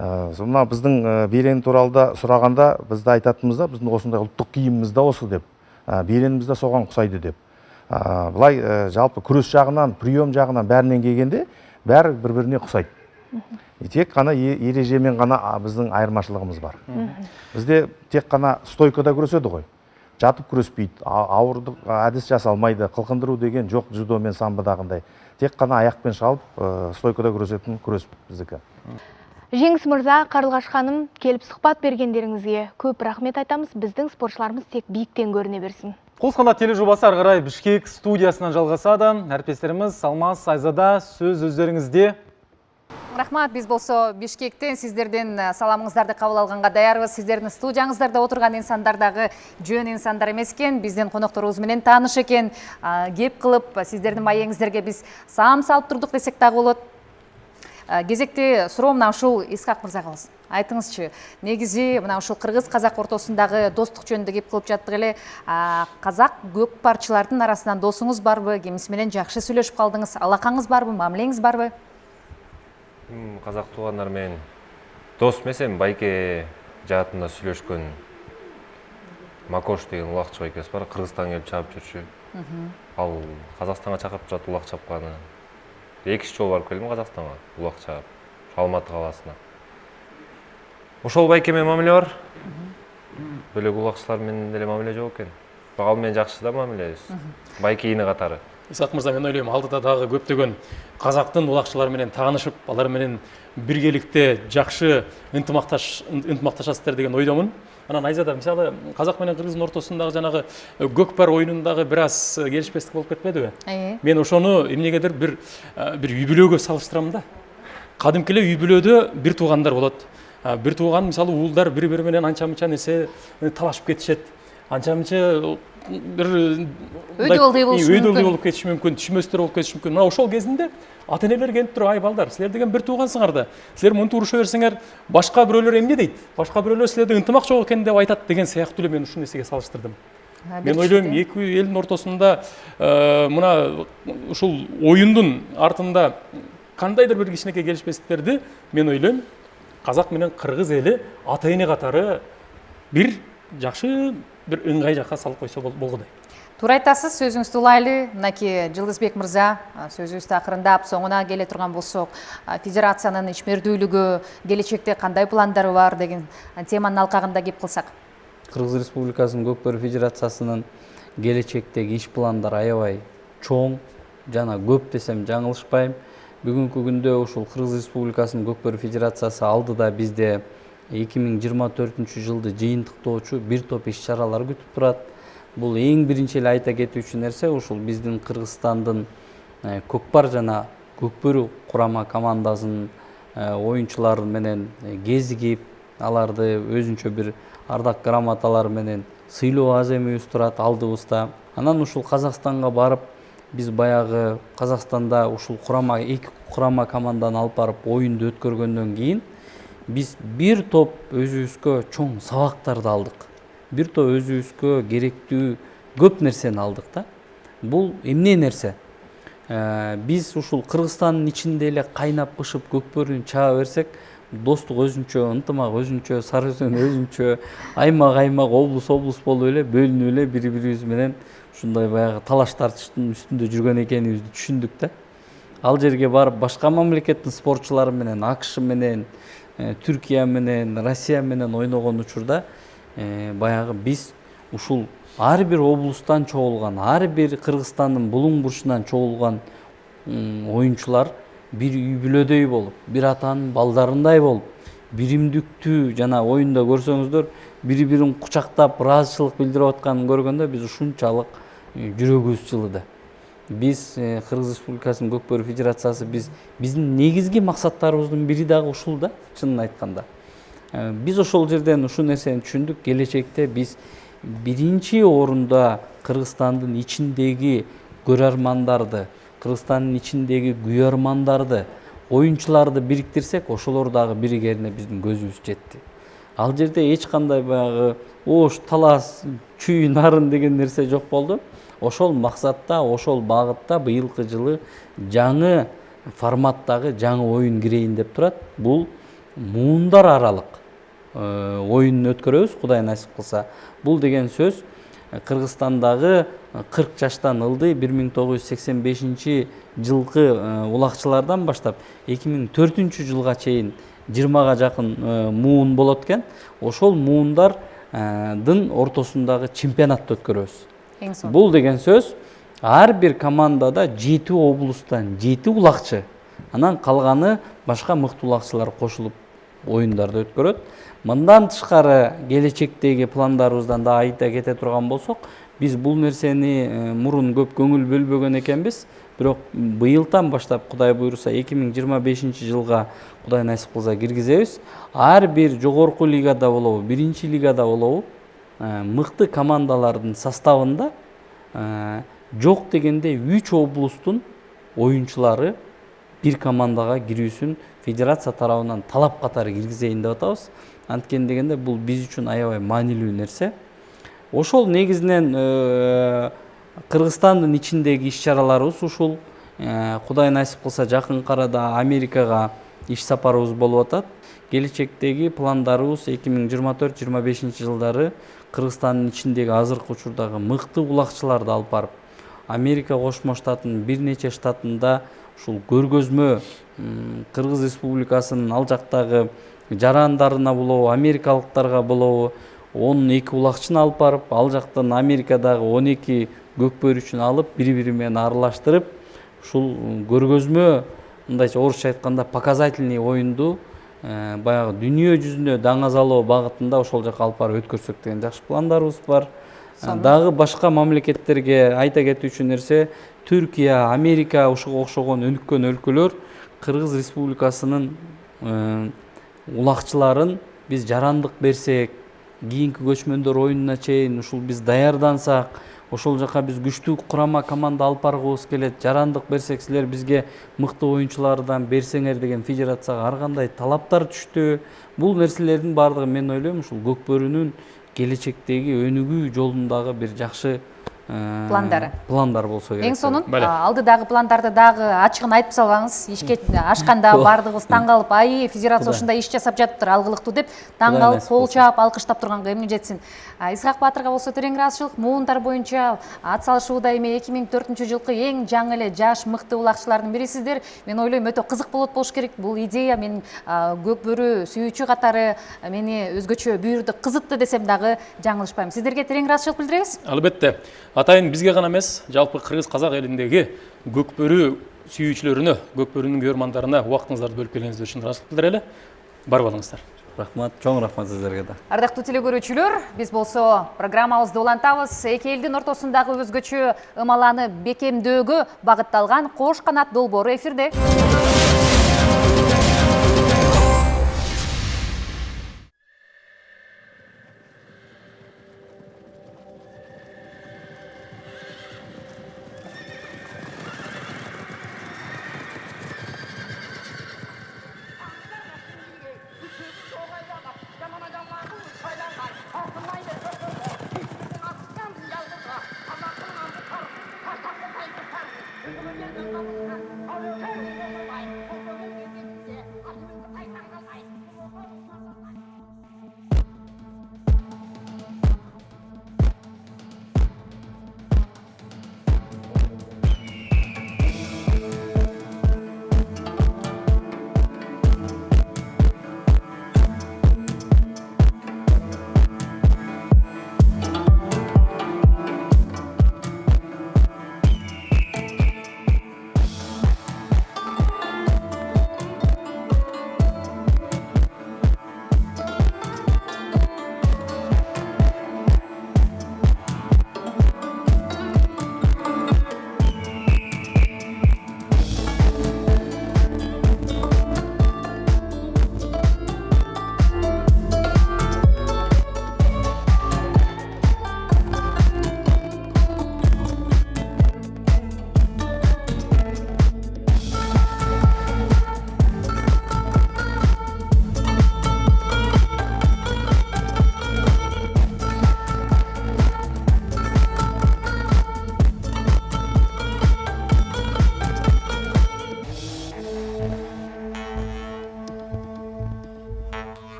Мына біздің берен туралы сұрағанда бізді айтатынымызда, біздің осындай ұлттық киіміміз де осы деп, береніміз де соған ұқсайды деп. Бұлай жалпы күрес жағынан, прием жағынан бәрінен келгенде бәрі бір-біріне ұқсайды. Тек қана ережемен ғана біздің айырмашылығымыз бар. Бізде тек қана стойкада күреседі ғой. Жатып күреспейді, ауырлық әдіс жасалмайды, қылқындыру деген жоқ дзюдо мен самбодағындай. Тек қана аяқпен шалып, стойкада күресетін күрес біздікі. Жеңіс мырза, Қарлығаш ханым, келіп сұхбат бергендеріңізге көп рахмет айтамыз. Біздің спортшыларымыз тек биіктен көріне берсін. Қос қанат тележобасы ары қарай Бішкек студиясынан жалғасады. Әріптестеріміз Алмас, Айзада, сөз өздеріңізде. Рахмат, біз болса Бішкектен сіздерден саламыңыздарды қабыл алғанға даярбыз. Сіздердің студияңыздарда отырған инсандардағы жөн инсандар емескен, бізден қонақтарыңызбенен таныш екен, кеп қылып, сіздердің майеңіздерге біз сам салып тұрдық десек тағы болады. Кезекте сұрау мына ушул Исхак мырза қалсын. Айтыңызшы, негізі мына ушул қырғыз-қазақ ортасындағы достық жөнінде кеп қылып жаттық эле, қазақ көкпарчылардың арасынан досыңыз барбы, кемисіменен жақсы сөйлешіп қалдыңыз, алақаңыз барбы, мамилеңіз барбы? Қазақ туғандармен дос месем байке жаатында сүйлөшкөн Макош деген улакчы байкебиз бар, Кыргызстанга келип чаап жүрчү. Ал Қазақстанға чакырып жатып улак чапканы. 2 жол барып келдим Қазақстанға, улак чаап, Алматы қаласына. Ошол байкемен мамиле бар. Бөлек улакчылармен деле мамиле жок экен. Ал менен жакшы да мамилебиз. Байке ийни катары. Исхак мырза, мен ойлойм, алдыда дагы көптөгөн казактын улакчылары менен таанышып, алар менен биргеликте жакшы ынтымакташасыздар деген ойдомун. Анан Айзада, мисалы, казак менен кыргыздын ортосундагы жанагы көкпар оюнундагы бир аз келишпестик болуп кетпедиби? Мен ошону эмнегедир бир үй бүлөгө салыштырам да. Кадимки эле үй бүлөдө бир туугандар болот. Бир тууган, мисалы, уулдар бири-бири менен анча-мынча нерсе талашып кетишет. Анча-мынча бир өйдөлдүй болуп кетиши мүмкүн, түшүнбөстөр болуп кетиши мүмкүн. Мына ошол кезинде ата-энелер келип туруп, ай балдар, силер деген бир туугансыңар да. Силер мынтип уруша берсеңер, башка бирөөлөр эмне дейт? Башка бирөөлөр силерде ынтымак жок экен деп айтат деген сыяктуу эле мен ушул нерсеге салыштырдым. Мен ойлойм, эки элдин ортосунда мына ушул оюндун артында кандайдыр бир кичинекей келишпестиктерди мен ойлойм, казак менен кыргыз эли ата-эне катары бир жакшы бир ыңгай жакка салып койсо болгодай. Туура айтасыз, сөзүңүздү улайлы. Мынакей Жылдызбек мырза, сөзүбүздү акырындап соңуна келе турган болсок, федерациянын ичмердүүлүгү, келечекте кандай пландары бар деген теманын алкагында кеп кылсак. Кыргыз Республикасынын көкпөр федерациясынын келечектеги иш пландары аябай чоң жана көп десем жаңылышпайм. Бүгүнкү күндө ушул Кыргыз Республикасынын көкпөр федерациясы алдыда бизде 2024 жылды жыйынтыктоочу бир топ иш-чаралар күтүп турат. Бул эң биринчи эле айта кетүүчү нерсе ушул биздин Кыргызстандын көкпар жана көкбөрү курама командасынын оюнчулары менен кезигип, аларды өзүнчө бир ардак грамоталар менен сыйлоо аз эмес турат алдыбызда. Анан ушул Казакстанга барып, биз баягы Казакстанда ушул эки курама команданы алып барып оюнду өткөргөндөн кийин биз бир топ өзүбүзгө чоң сабактарды алдык. Бир топ өзүбүзгө керектүү көп нерсени алдык да. Бул эмне нерсе? Биз ушул Кыргызстандын ичинде эле кайнап бышып көкбөрүн чаба берсек, достук өзүнчө, ынтымак өзүнчө, Сары Өзөн өзүнчө, аймак облус болуп эле бөлүнүп эле бири-бирибиз менен ушундай баягы талаш тартыштын үстүндө жүргөн экенибизди түшүндүк да. Ал жерге барып башка мамлекеттин спортчулары менен, АКШ менен, Түркия менен, Россия менен ойногон учурда баягы биз ушул ар бир облустан чогулган, ар бир Кыргызстандын булуң бурчунан чогулган оюнчулар бир үй бүлөдөй болуп, бир атанын балдарындай болуп, биримдиктүү жана оюнда көрсөңүздөр бири-бирин кучактап, ыраазычылык билдирип атканын көргөндө биз ушунчалык жүрөгүбүз жылыды. Биз Кыргыз Республикасынын көкбөрү федерациясы биздин негизги максаттарыбыздын бири дагы ушул да, чынын айтканда. Биз ошол жерден ушул нерсени түшүндүк, келечекте биз биринчи орунда Кыргызстандын ичиндеги көрөрмандарды, Кыргызстандын ичиндеги күйөрмандарды, оюнчуларды бириктирсек, ошолор дагы биригерине биздин көзүбүз жетти. Ал жерде эч кандай баягы ош, талас, чүй, нарын деген нерсе жок болду. Ошол максатта, ошол багытта быйылкы жылы жаңы форматтагы жаңы оюн кирейин деп турат. Бул муундар аралык оюнун өткөрөбүз, Кудай насип кылса. Бул деген сөз Кыргызстандагы 40 жаштан ылдый 1985 жылкы улакчылардан баштап 2004 жылга чейин 20га жакын муун болот экен. Ошол муундардын ортосундагы чемпионатты өткөрөбүз. Бул деген сөз ар бир командада 7 облустан 7 улакчы, анан калганы башка мыкты улакчылар кошулуп оюндарды өткөрөт. Мындан тышкары келечектеги пландарыбыздан да айта кете турган болсок, биз бул нерсени мурун көп көңүл бөлбөгөн экенбиз. Бирок быйылдан баштап Кудай буйруса 2025 жылга Кудай насип кылса киргизебиз. Ар бир жогорку лигада болобу, биринчи лигада болобу, мыкты командалардын составында жок дегенде 3 облустун оюнчулары бир командага кирүүсүн федерация тарабынан талап катары киргизейин деп атабыз. Анткени дегенде бул биз үчүн аябай маанилүү нерсе. Ошол негизинен Кыргызстандын ичиндеги иш-чараларыбыз ушул. Кудай насип кылса жакынкы арада Америкага иш сапарыбыз болуп атат. Келечектеги пландарыбыз 2024-25 жылдары Кыргызстандын ичиндеги азыркы учурдагы мыкты улакчыларды алып барып, Америка Кошмо Штатынын бир нече штатында ушул көргөзмө Кыргыз Республикасынын ал жактагы жарандарына болобу, америкалыктарга болобу 12 улакчыны алып барып, ал жактан Америкадагы 12 көкбөрүчүн алып, бири-бири менен аралаштырып, ушул көргөзмө, мындайча орусча айтканда показательный оюнду баягы дүйнө жүзүнө даңазалоо багытында ошол жака алып барып өткөрсөк деген жакшы пландарыбыз бар. Дагы башка мамлекеттерге айта кетүүчү нерсе, Түркия, Америка ошого окшогон өнүккөн өлкөлөр Кыргыз Республикасынын улакчыларын биз жарандык берсек, кийинки көчмөндөр оюнуна чейин ушул биз даярдансак, ошол жака биз күчтүү курама команда алып баргыбыз келет, жарандык берсек, силер бизге мыкты оюнчулардан берсеңер деген федерацияга ар кандай талаптар түштү. Бул нерселердин баардыгы мен ойлойм ушул көкбөрүнүн келечектеги өнүгүү жолундагы бир жакшы пландар болсо керек. Эң сонун алдыдагы пландарды дагы ачыгын айтып салсаңыз, ишке ашканда бардыгыбыз таң калып, ай, федерация ушундай иш жасап жатыптыр, алгылыктуу деп таң калып, кол чаап, алкыштап турганга эмне жетсин. Исхак Баатырга болсо терең ыраазычылык. Муундар боюнча ат салышууда эми 2004 жылкы эң жаңы эле жаш мыкты улакчылардын бирисиздер. Мен ойлойм, өтө кызык болуш керек. Бул идея мен көкбөрү сүйүүчү катары мени өзгөчө бүйүрдү кызытты десем дагы жаңылышпайм. Сиздерге терең ыраазычылык билдиребиз. Албетте. Атайын бизге гана эмес, жалпы кыргыз казак элиндеги көкбөрү сүйүүчүлөрүнө, көкбөрүнүн көрөрмандарына убактыңыздарды бөлүп келгениңиз үчүн ыраазычылык билдирели. Бар болуңуздар. Рахмат, чоң рахмат сіздерге да. Ардактуу телекөрүүчүлөр, биз болсо программабызды улантабыз. Эки элдин ортосундагы өзгөчө ымаланы бекемдөөгө багытталган Кош канат долбоору эфирде.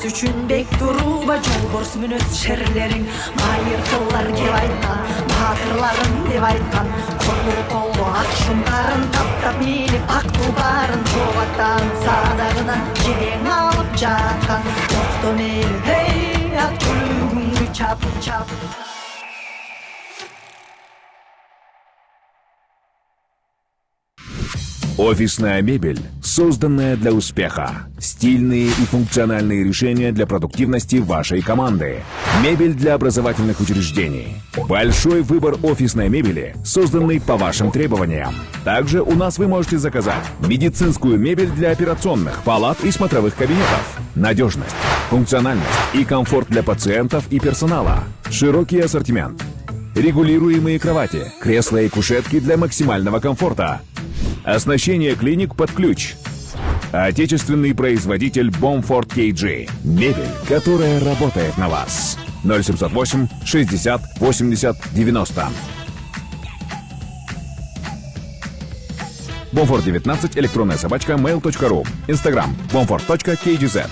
Üçün bek duruba jol borsun öz şerlerin Mayır kıllar kep aytkan Batırlarım dep aytkan Korlu kollu akşımların Taптап minip ak tulbарын Çoğatan sadağına Jedeң alıp жатқан Токто мейли hey at kulugungdu çap çap Офисная мебель, созданная для успеха. Стильные и функциональные решения для продуктивности вашей команды. Мебель для образовательных учреждений. Большой выбор офисной мебели, созданный по вашим требованиям. Также у нас вы можете заказать медицинскую мебель для операционных, палат и смотровых кабинетов. Надежность, функциональность и комфорт для пациентов и персонала. Широкий ассортимент. Регулируемые кровати, кресла и кушетки для максимального комфорта. Оснащение клиник под ключ. Отечественный производитель Бомфорд KG. Мебель, которая работает на вас. 0708 60 80 90. Бомфорд 19, электронная собачка, mail.ru. Инстаграм, bomford.kgz.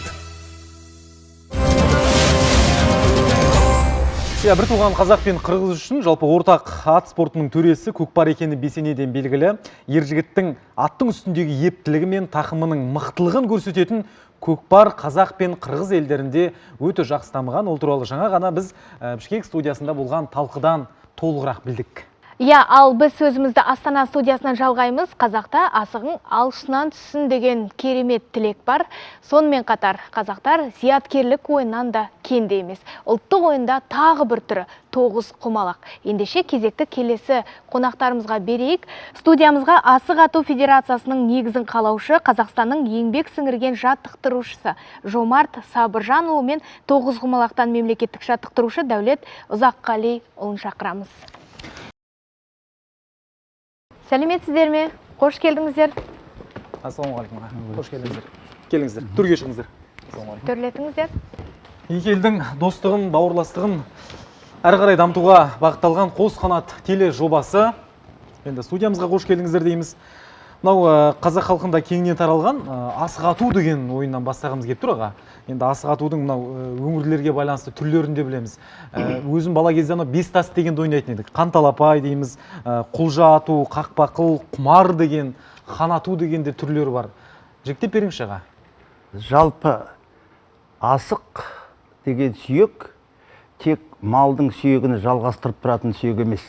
Бір туған қазақ пен қырғыз үшін жалпы ортақ ат спортының төресі көкпар екені бесенеден белгілі. Ержігіттің аттың үстіндегі ептілігі мен тақымының мықтылығын көрсететін көкпар қазақ пен қырғыз елдерінде өте жақсы дамыған. Ол туралы жаңа ғана біз Бішкек студиясында болған талқыдан толығырақ білдік. Иә, ал біз сөзімізді Астана студиясынан жалғаймыз. Қазақта асығың алшысынан түссін деген керемет тілек бар. Сонымен қатар қазақтар зияткерлік ойыннан да кенде емес. Ұлттық ойында тағы бір түрі тоғыз құмалақ. Ендеше кезекті келесі қонақтарымызға берейік. Студиямызға Асық ату федерациясының негізін қалаушы, Қазақстанның еңбек сіңірген жаттықтырушысы Жомарт Сабыржанұлы мен тоғыз құмалақтан мемлекеттік жаттықтырушы Дәулет Ұзаққалиұлын шақырамыз. Сәлеметсіздер ме? Қош келдіңіздер. Ассалаумағалейкум. Қош келдіңіздер. Келіңіздер. Түрге шығыңыздар. Төрлетіңіздер. Екі елдің достығын, бауырластығын әрі қарай дамытуға бағытталған қос қанат теле жобасы. Енді студиямызға қош келдіңіздер дейміз. Мынау қазақ халқында кеңінен таралған асық ату деген ойыннан бастағымыз келіп тұр аға. Енді асық атудың мынау өңірлерге байланысты түрлерін де білеміз. Өзім бала кезде бес тас дегенді ойнайтын едік. Қанталапай дейміз, құлжа ату, қақпақыл, құмар деген, хан ату деген де түрлері бар. Жіктеп беріңізші аға. Жалпы асық деген сүйек тек малдың сүйегін жалғастырып тұратын сүйек емес.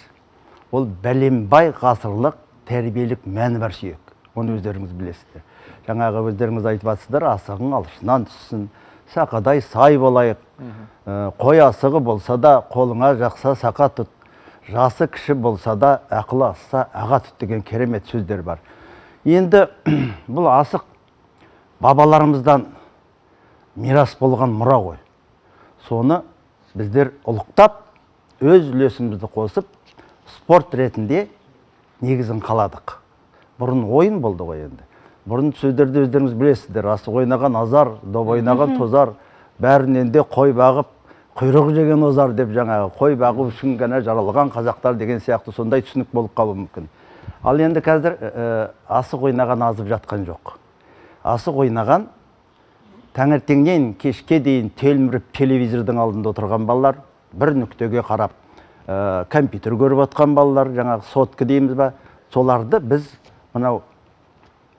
Ол бәленбай ғасырлық тәрбиелік мәні бар сүйек. Оны өздеріңіз білесіздер. Жаңағы өздеріңіз айтып жатсыздар, асығың алшысынан түссін, сақадай сай болайық. Қой асығы болса да қолыңа жақса сақа тұт, жасы кіші болса да ақылы асса аға тұт деген керемет сөздер бар. Енді бұл асық бабаларымыздан мирас болған мұра ғой. Соны біздер ұлықтап, өз үлесімізді қосып, спорт ретінде негізін қаладық. Бұрын ойын болды ғой енді. Бұрын сөздерді өздеріңіз білесіздер. Асық ойнаған азар, доп ойнаған тозар, бәрінен де қой бағып, құйрық жеген озар деп жаңағы қой бағу үшін ғана жаралған қазақтар деген сияқты сондай түсінік болып қалуы мүмкін. Ал енді қазір асық ойнаған азып жатқан жоқ. Асық ойнаған таңертеңнен кешке дейін телміріп телевизордың алдында отырған балалар, бір нүктеге қарап компьютер көріп отқан балалар, жаңағы сотка дейміз ба, соларды біз мынау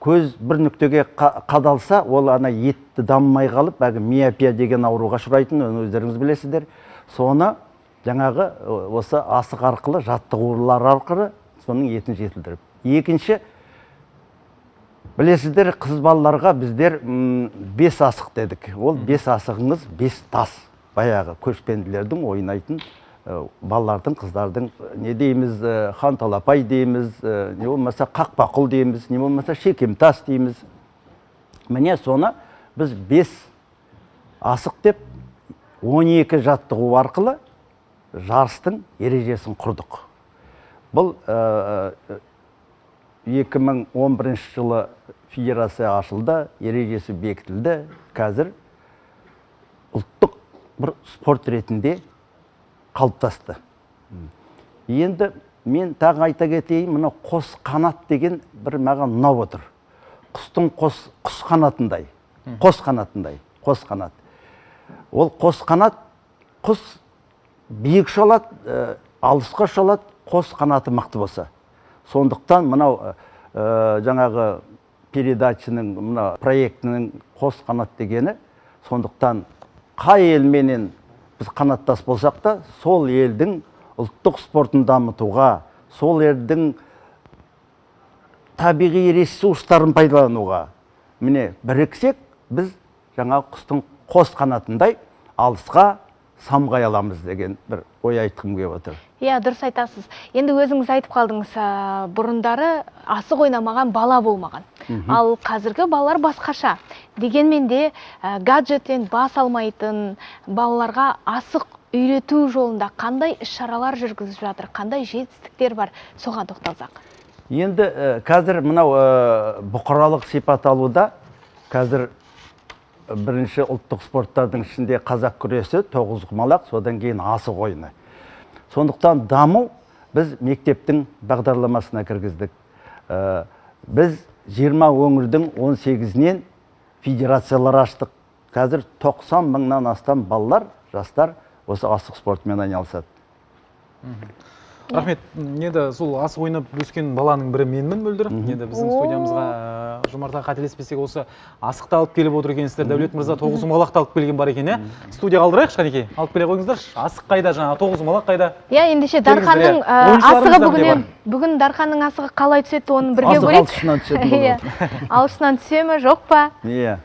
көз бір нүктеге қадалса, ол ана етті дамымай қалып, миопия деген ауруға ұшырайтын, оны өздеріңіз білесіздер. Соны жаңағы осы асық арқылы, жаттығулар арқылы соның етін жетілдіріп. Екінші, білесіздер, қыз балаларға біздер 5 асық дедік. Ол 5 асығыңыз 5 тас. Баяғы көшпенділердің ойнайтын балалардың, қыздардың, не дейміз, ханталапай дейміз, не болмаса қақпақыл дейміз, не болмаса шекемтас дейміз. Міне соны біз 5 асық деп 12 жаттығу арқылы жарыстың ережесін құрдық. Бұл 2011 жылы федерация ашылды, ережесі бекітілді. Қазір ұлттық бір спорт ретінде қалыптасты. Енді мен тағы айта кетейін, мына қос қанат деген бір маған ұнап отыр. Құстың құс қанатындай, қос қанатындай, қос қанат. Ол қос қанат, құс биік шолады, алысқа шолады, қос қанаты мықты болса. Сондықтан мынау жаңағы передачаның, мына проектінің қос қанат дегені, сондықтан қай елменен біз қанаттас болсақ та, сол елдің ұлттық спортын дамытуға, сол елдің табиғи ресурстарын пайдалануға, міне біріксек, біз жаңа құстың қос қанатындай алысқа самғай аламыз деген бір ой айтқым келіп отыр. Иә, дұрыс айтасыз. Енді өзіңіз айтып қалдыңыз, бұрындары асық ойнамаған бала болмаған. Ал қазіргі балалар басқаша. Дегенмен де гаджеттен бас алмайтын балаларға асық үйрету жолында қандай іс-шаралар жүргізіп жатыр, қандай жетістіктер бар, соған тоқталсақ. Енді қазір мынау бұқаралық сипат алуда қазір бірінші ұлттық спорттардың ішінде қазақ күресі, тоғызқұмалақ, содан кейін асық ойыны. Сондықтан даму біз мектептің бағдарламасына кіргіздік. Біз 20 өңірдің 18-нен федерациялар аштық. Қазір 90 мыңнан астам балалар, жастар осы асық спортымен айналысады. Рахмет. Енді сол асық ойнап өскен баланың бірі менмін мөлдір. Енді біздің студиямызға жұмарта қателеспесек осы асықты алып келіп отыр екенсіздер. Дәулет мырза тоғызқұмалақты алып келген бар екен, студияға алдырайықшы кәнекей. Алып келе қойыңыздар. Асық қайда, жаңа тоғызқұмалақ қайда? Иә, ендеше Дарханның асығы бүгін Дарханның асығы қалай түседі, оны бірге көрейік. Асық алшысынан түсетін болады. Алшысынан түсе ме, жоқ па? Иә.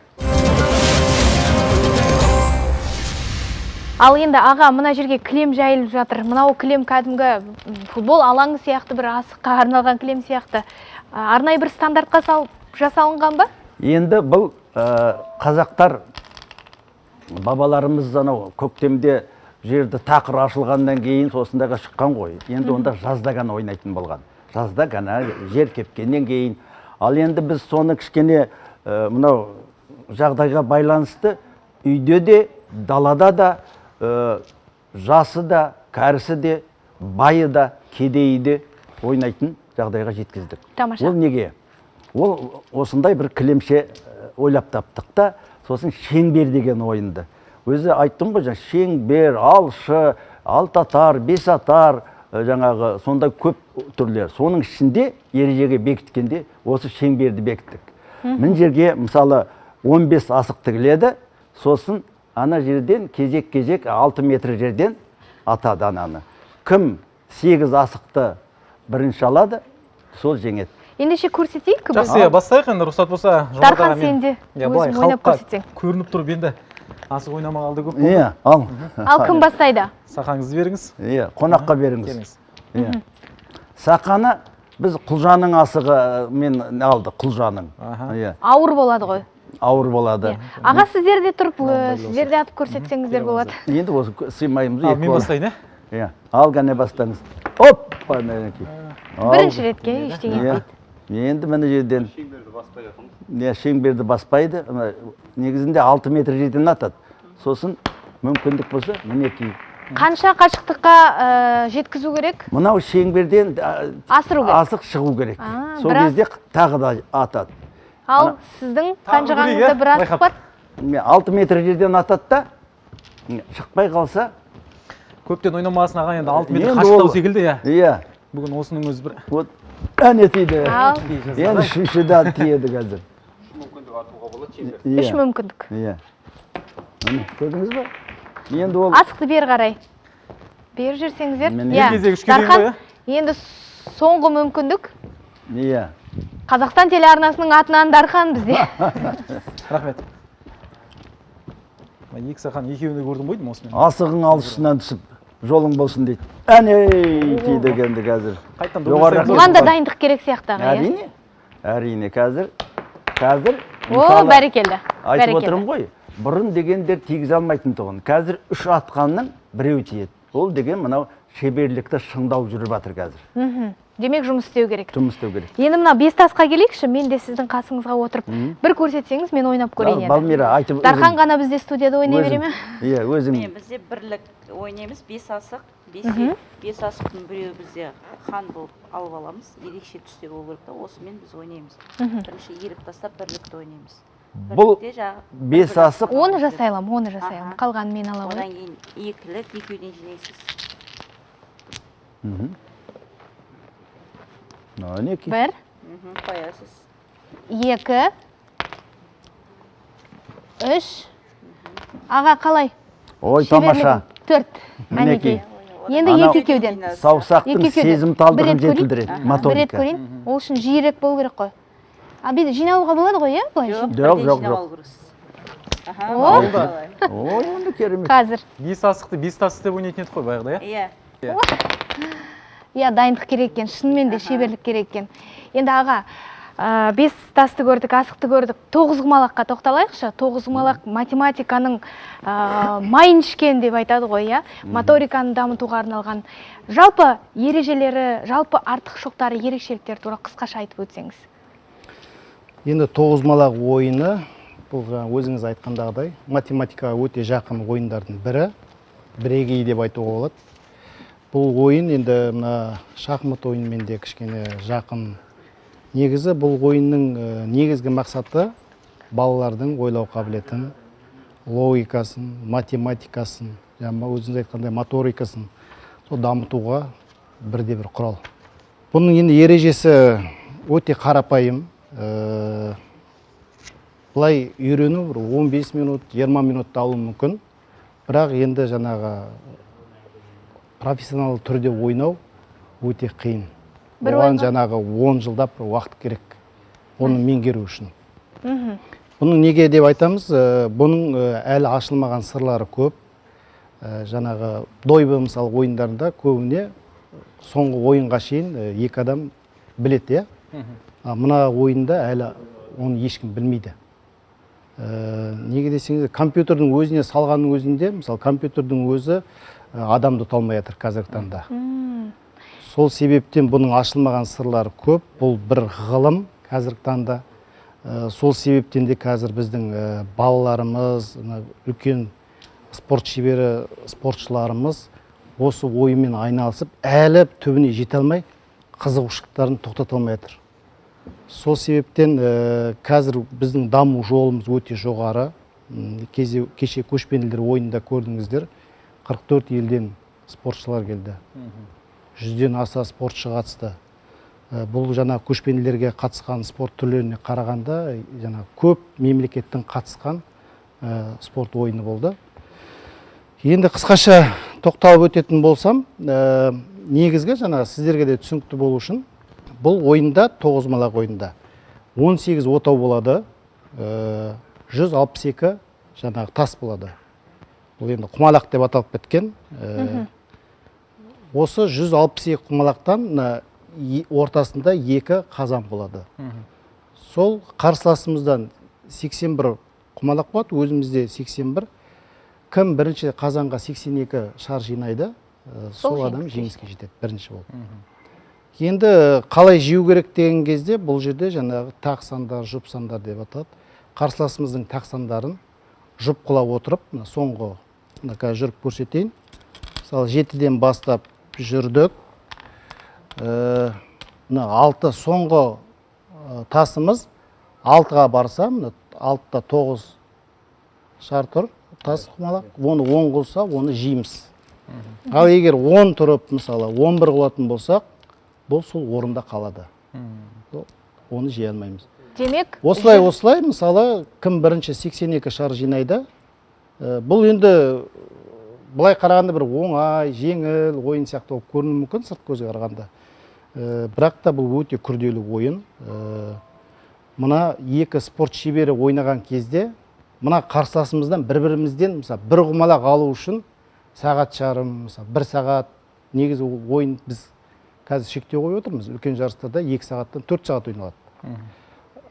Ал енді аға, мына жерге кілем жайылып жатыр. Мынау кілем кәдімгі футбол алаңы сияқты, бір асыққа арналған кілем сияқты. Арнайы бір стандартқа жасалынған ба? Енді бұл қазақтар, бабаларымыз көктемде жерді тақыр ашылғаннан кейін осындағы шыққан ғой. Енді онда жазда ғана ойнайтын болған. Жазда ғана жер кепкеннен кейін. Ал енді біз соны кішкене мынау жағдайға байланысты үйде де, далада да, жасы да, кәрісі де, байы да, кедейі де ойнайтын жағдайға жеткіздік. Тамаша. Ол неге? Ол осындай бір кілемше ойлап таптық та, сосын шеңбер деген ойынды. Өзі айттым ғой, шеңбер, алшы, алтатар, бесатар, жаңағы сондай көп түрлер. Соның ішінде ережеге бекіткенде осы шеңберді бекіттік. Мін жерге мысалы 15 асық тігіледі, сосын ана жерден кезек-кезек 6 метр жерден атады ананы. Кім 8 асықты бірінші алады, сол жеңеді. Ендеше көрсетейік. Жақсы, бастайық енді, рұқсат болса. Дархан, сенде өзің ойнап көрсетсең. Көрініп тұрып енді асық ойнамағалды көп. Иә, ал. Ал кім бастайды? Сақаңызды беріңіз. Иә, қонаққа беріңіз. Сақаны біз Құлжаның асығы мен алды, Құлжаның. Ауыр болады ғой. Ауыр болады. Аға, сіздер де тұрып, сіздер де атып көрсетсеңіздер болады. Енді осы сыймаймыз. Мен бастайын, иә? Ал ғана бастаңыз. Оппа, мәнекей. Бірінші ретке ештеңе етпейді. Енді міне жерден шеңберді баспайды. Негізінде 6 метр жерден атады. Сосын мүмкіндік болса, мінекей. Қанша қашықтыққа жеткізу керек? Мынау шеңберден асық шығу керек. Сол кезде тағы да атады. Ал сіздің қанжығаңызда бір асық бар? 6 метр жерден атады да, шықпай қалса. Көптен ойнамасын аға, енді 6 метр қашықтау секілді, иә. Бүгін осының өзі бір. Әне тиді. Енді үшіншіден тиеді қазір. 3 мүмкіндік атуға болады, 3 мүмкіндік. Иә. Көрдіңіз ба? Асықты бер қарай. Бер жүрсеңіздер. Дархан, енді соңғы мүмкіндік. Иә. Қазақстан телеарнасының атынан Дархан бізде. Рахмет. Екі сақан екеуіне көрдім ғой деймін осымен. Асығың алшысынан түсіп, жолың болсын дейді. Әне тиді кенді қазір. Бұған да дайындық керек сияқты. Әрине. Әрине қазір. О, бәрекелді. Айтып отырым ғой. Бұрын дегендер тегіз алмайтын тұғын. Қазір 3 атқанның біреу тиеді. Ол деген мынау шеберлікті шыңдау жүріп жатыр қазір. Демек жұмыс істеу керек. Жұмыс істеу керек. Енді мына 5 тасқа келейікші, мен де сіздің қасыңызға отырып бір көрсетсеңіз, мен ойнап көрейін енді. Балмира, айтып. Дархан ғана бізде студияда ойнай бере ме? Иә, өзің. Бізде бірлік ойнаймыз, 5 асық. 5 асықтың біреуі бізде хан болып алып аламыз. Ерекше түсте болу керек та, осымен біз ойнаймыз. Бірінші еріп тастап бірлікті ойнаймыз. Бұл 5 асық. Оны жасайлам. Қалғанын мен ала қояйын. Одан кейін екілік, екеуден жинайсыз. Бір. Қоясыз. 2. 3. Аға қалай? Ой, тамаша. 4. Әнекей. Енді екеуден. Саусақтың сезімталдығын жетілдіреді. Бір рет көрейін. Ол үшін жиірек болу керек қой. Бейді жинауға болады ғой, е? Жоқ. Ой, оны керемет. Қазір. 5 асықты 5 тас деп ойнайтын еді қой баяғыда, иә? Иә, дайындық керек екен, шынымен де шеберлік керек екен. Енді аға, 5 тасты көрдік, асықты көрдік. Тоғызқұмалаққа тоқталайықшы. Тоғызқұмалақ математиканың майын ішкен деп айтады ғой, иә? Моториканы дамытуға арналған. Жалпы ережелері, жалпы артықшылықтары, ерекшеліктері туралы қысқаша айтып өтсеңіз. Енді тоғызқұмалақ ойыны бұл жаңа өзіңіз айтқандағыдай математикаға өте жақын ойындардың бірі, бірегей деп айтуға болады. Бұл ойын енді мына шахмат ойынымен де кішкене жақын. Негізі бұл ойынның негізгі мақсаты балалардың ойлау қабілетін, логикасын, математикасын, өзіңіз айтқандай моторикасын дамытуға бірде-бір құрал. Бұның енді ережесі өте қарапайым. Бұлай үйрену 15 минут, 20 минутта алу мүмкін. Бірақ енді жаңағы профессионал түрде ойнау өте қиын. Оған жаңағы 10 жылдап уақыт керек. Оны меңгеру үшін. Бұның неге деп айтамыз? Бұның әлі ашылмаған сырлары көп. Жаңағы дойбы мысалы ойындарында көбіне соңғы ойынға шейін екі адам біледі. Мына ойында әлі оны ешкім білмейді. Неге десеңіз, компьютердің өзіне салғанның өзінде, мысалы компьютердің өзі адамды талмай жатыр қазіргі таңда. Сол себептен бұның ашылмаған сырлары көп. Бұл бір ғылым қазіргі таңда. Сол себептен де қазір біздің балаларымыз, үлкен спорт шебері спортшыларымыз осы ойынмен айналысып, әлі түбіне жете алмай, қызығушылықтарын тоқтата алмай жатыр. Сол себептен қазір біздің даму жолымыз өте жоғары. Кеше көшпенділер ойынында көрдіңіздер, 44 елден спортшылар келді. 100-ден аса спортшы қатысты. Бұл жаңа көшпенділерге қатысқан спорт түрлеріне қарағанда көп мемлекеттің қатысқан спорт ойыны болды. Енді қысқаша тоқталып өтетін болсам, негізгі жаңа сіздерге де түсінікті болу үшін, бұл ойында, тоғызқұмалақ ойында 18 отау болады, 162 жаңағы тас болады. Бұл енді құмалақ деп аталып кеткен. Осы 162 құмалақтан ортасында 2 қазан болады. Сол қарсыласымыздан 81 құмалақ болады, өзімізде 81. Кім бірінші қазанға 82 шар жинайды, сол адам жеңіске жетеді, бірінші болып. Енді қалай жеу керек деген кезде бұл жерде жаңағы тақ сандар, жұп сандар деп аталады. Қарсыласымыздың тақ сандарын жұпқылап отырып, соңғы жүріп көрсетейін. Мысалы 7-ден бастап жүрдік. 6 соңғы тасымыз 6-ға барса, 6-та 9 шар тұр, тас құмалақ. Оны 10 қылса, оны жейміз. Ал егер 10 тұрып, мысалы 11 қылатын болсақ, бұл сол орында қалады. Оны жей алмаймыз. Демек, осылай, мысалы, кім бірінші 82 шар жинайды, бұл енді бұлай қарағанда бір оңай, жеңіл ойын сияқты болып көрінуі мүмкін сырт көзге қарағанда. Бірақ та бұл өте күрделі ойын. Мына 2 спорт шебері ойнаған кезде, мына қарсыласымыздан бір-бірімізден бір құмалақ алу үшін сағат жарым, 1 сағат, негізі ойын біз қазір шектеу қойып отырмыз. Үлкен жарыстарда 2 сағаттан 4 сағат ойналады.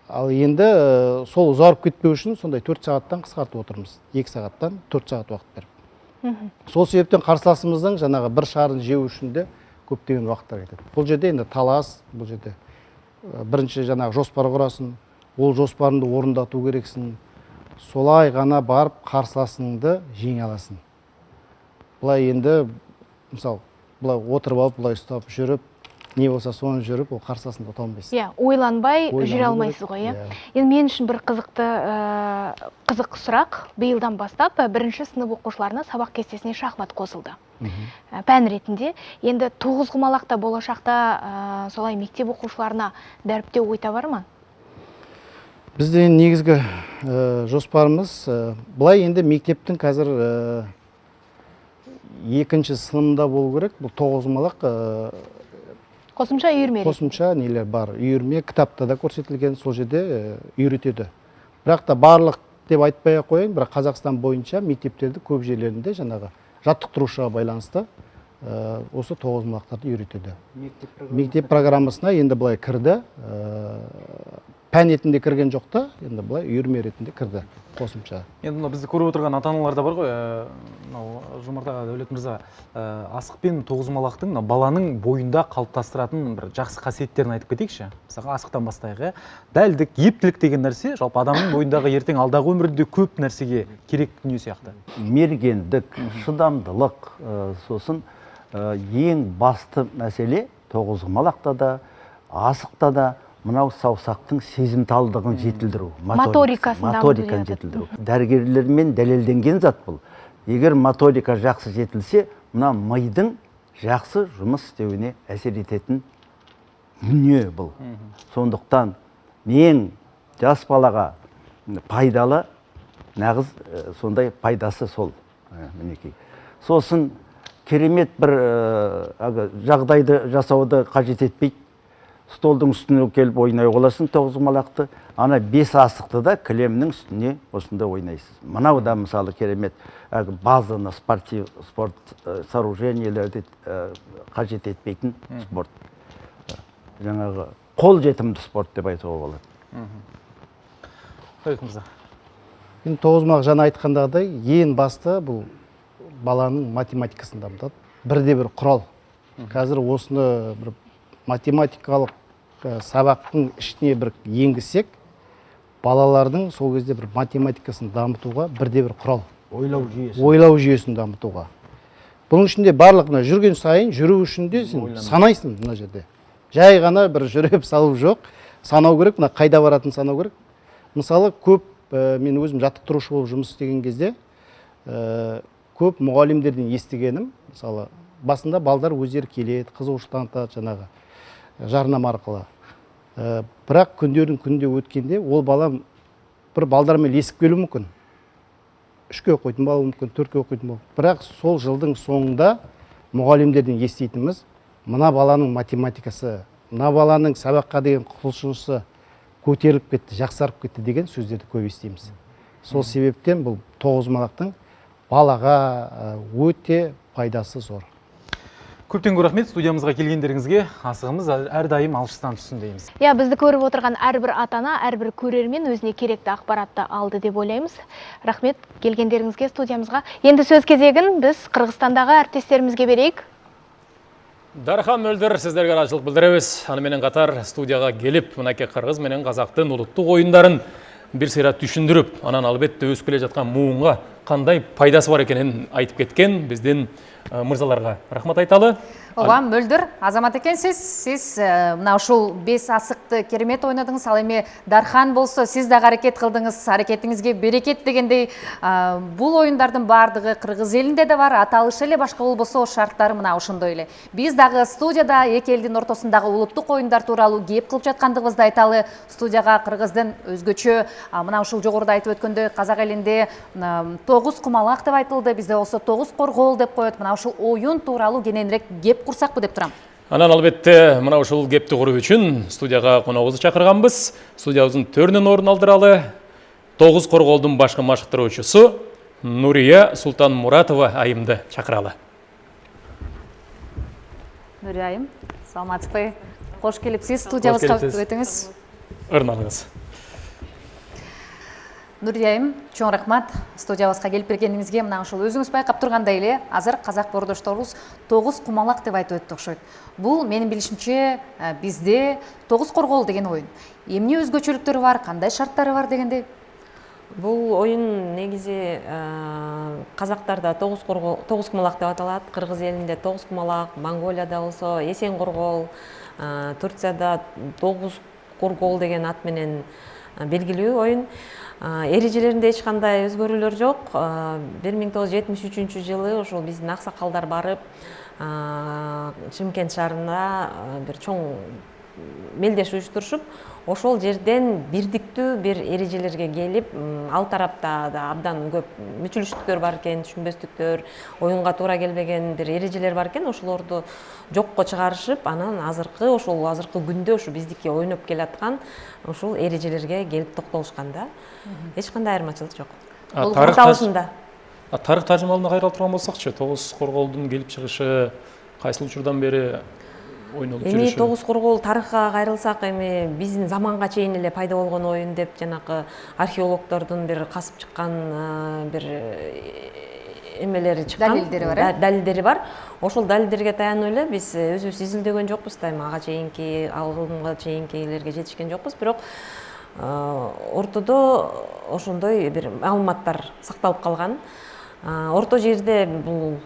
Ал енді сол ұзарып кетпеу үшін сондай 4 сағаттан қысқартып отырмыз. 2 сағаттан 4 сағат уақыт беріп. Сол себептен қарсыласымыздың жаңағы бір шарын жеу үшін де көптеген уақыттар кетеді. Бұл жерде енді талас, бұл жерде бірінші жаңағы жоспар құрасың, ол жоспарыңды орындату керексің. Солай ғана барып қарсыласыңды жеңе аласың. Бұлай енді, мысалы, бұлай отырып алып, бұлай ұстап жүріп, не болса соны жүріп, ол қарсыласын ұта алмайсыз. Ойланбай жүре алмайсыз ғой. Енді мен үшін бір қызық сұрақ, биылдан бастап бірінші сынып оқушыларына сабақ кестесіне шахмат қосылды. Пән ретінде. Енді 9 құмалақта болашақта солай мектеп оқушыларына дәріптеу ойда бар ма? Бізде негізгі жоспарымыз, бұлай енді мектептің қазір 2-ші сынымда болу керек. Бұл 9 құмалақ қосымша үйірме. Қосымша нелер бар. Үйірме кітапта да көрсетілген, сол жерде үйретеді. Бірақ та барлық деп айтпай қояйын, бірақ Қазақстан бойынша мектептерді көп жерлерінде жаңағы жаттықтырушыға байланысты осы 9 құмалақтарды үйретеді. Мектеп программасына енді былай кірді. пән ретінде кірген жоқ та, енді былай үйірме ретінде кірді қосымша. Енді мына бізді көріп отырған ата-аналар да бар ғой, мынау Жомарт аға, Дәулет мырза, асық пен тоғызқұмалақтың баланың бойында қалыптастыратын бір жақсы қасиеттерін айтып кетейікші. Мысалға асықтан бастайық, дәлдік, ептілік деген нәрсе жалпы адамның бойындағы ертең алдағы өмірінде көп нәрсеге керек дүние сияқты. Мергендік, шыдамдылық, сосын ең басты мәселе тоғызқұмалақта да, асықта да мынау саусақтың сезімталдығын жетілдіру, моториканы жетілдіру. Дәрігерлермен дәлелденген зат бұл. Егер моторика жақсы жетілсе, мына мидың жақсы жұмыс істеуіне әсер ететін дүние бұл. Сондықтан ең жас балаға пайдалы, нағыз сондай пайдасы сол. Мінекей. Сосын керемет бір жағдайды жасауды қажет етпейді. Столдың үстіне келіп ойнай оласын тоғызқұмалақты, ана 5 асықты да кілемнің үстіне осында ойнайсыз. Мынау да мысалы керемет базаны спорт сооружениелерді қажет етпейтін спорт. Жаңағы қол жетімді спорт деп айтуға болады. Дәулет мырза. Енді тоғызқұмалақ жаңа айтқандағыдай ең басты бұл баланың математикасын дамытады. Бірде-бір құрал. Қазір осыны бір математикалық сабақтың ішіне бір енгізсек, балалардың сол кезде бір математикасын дамытуға бірде-бір құрал. Ойлау жүйесін дамытуға. Бұның ішінде барлық жүрген сайын жүру үшін де сен санайсың мына жерде. Жай ғана бір жүріп салу жоқ, санау керек, мына қайда баратын санау керек. Мысалы, көп мен өзім жаттықтырушы болып жұмыс істеген кезде көп мұғалімдерден естігенім, мысалы, басында балдар өздері келеді, қызығушылық танытады жаңағы жарнама арқылы. Бірақ күндердің күнде өткенде ол балам бір балдармен ілесіп келуі мүмкін. 3-ке оқитын болуы мүмкін, 4-ке оқитын болуы. Бірақ сол жылдың соңында мұғалімдерден еститініміз, мына баланың математикасы, мына баланың сабаққа деген құлшынысы көтеріліп кетті, жақсарып кетті деген сөздерді көп естиміз. Сол себептен бұл тоғызқұмалақтың балаға өте пайдасы зор. Көптен көп рахмет студиямызға келгендеріңізге. Асығымыз әрдайым алшыстан түссін дейміз. Бізді көріп отырған әрбір ата-ана, әрбір көрермен өзіне керекті ақпаратты алды деп ойлаймыз. Рахмет келгендеріңізге студиямызға. Енді сөз кезегін біз Қырғызстандағы әріптестерімізге берейік. Дархан Мөлдір, сіздерге рахмет білдіреміз. Анымен қатар студияға келіп, мынаке қырғыз менен қазақтың ұлттық ойындарын бір сыйра түшіндіріп, анан албетте өсіп келе жатқан буынға қандай пайдасы бар екенін айтып кеткен бізден мырзаларға рахмат айталы. Оған Мөлдір, азамат екенсіз, сіз мына ушул 5 асықты керемет ойнадыңыз, ал эми Дархан болсо, сіз дағы аракет кылдыңыз, аракетиңизге берекет дегендей. Бул оюндардын бардыгы кыргыз элинде да бар, аталышы эле башка болбосо шарттары мына ошондой эле. Биз дагы студияда эки элдин ортосундагы улуттук оюндар тууралуу кеп кылып жаткандыгыбызды айталы. Студияга кыргыздын өзгөчө мына ушул жогоруда айтып өткөндөй казак элинде 9 кумалак деп айтылды, бизде болсо 9 коргоол деп коет. Мына ушул оюн тууралуу кененирээк кеп курсакпы деп турам. Анан албетте мына ушул кепти куруу үчүн студияга коногубузду чакырганбыз. Студиябыздын төрүнөн орун алдыралы 9 корголдун башкы машыктыруучусу Нурия Султанмуратова айымды чакыралы. Нурия айым, саламатсызбы? Кош келипсиз, студиябызга өтүңүз. Ырнагыңыз. Нурияйым, чоң рахмат студиябызга келип бергениңизге. Мына ушул өзүңүз байкап тургандай эле, азыр казак бордошторубуз 9 кумалак деп айтып өттү окшойт. Бул менин билишимче бизде 9 коргоол деген оюн. Эмне өзгөчөлүктөрү бар, кандай шарттары бар дегенде? Бул оюн негизи казактарда 9 кумалак деп аталат. Кыргыз элинде 9 кумалак, Монголияда болсо эсен коргоол, Турцияда 9 коргоол деген ат менен белгилүү оюн. Эрежелеринде эч кандай өзгөрүүлөр жок. 1973 жылы ошол биздин аксакалдар барып Чымкент шаарына бир чоң мелдеш уюштурушуп, ошол жерден бирдиктүү бир эрежелерге келип, ал тарапта да абдан көп мүчүлүштүктөр бар экен, түшүнбөстүктөр, оюнга туура келбеген бир эрежелер бар экен, ошолорду жокко чыгарышып, анан азыркы күндө ушу биздики ойноп келаткан ушул эрежелерге келип токтолушкан да. Эч кандай айырмачылык жок. Тарых тажымалына кайрылып турган болсокчу, 9 корголдун келип чыгышы кайсыл учурдан бери ойнолуп Эми жүрүшү? тогуз коргол тарыхка кайрылсак, эми биздин заманга чейин эле пайда болгон оюн деп жанакы археологдордун бир касып чыккан бир эмелери чыккан, Далилдери бар, далилдери бар. Ошол далилдерге таянып эле биз өзүбүз изилдеген жокпуз да, эми ага чейинки, алгымга чейинкилерге жетишкен жокпуз, бирок ортодо ошондой бир маалыматтар сакталып калган. Орто жерде бул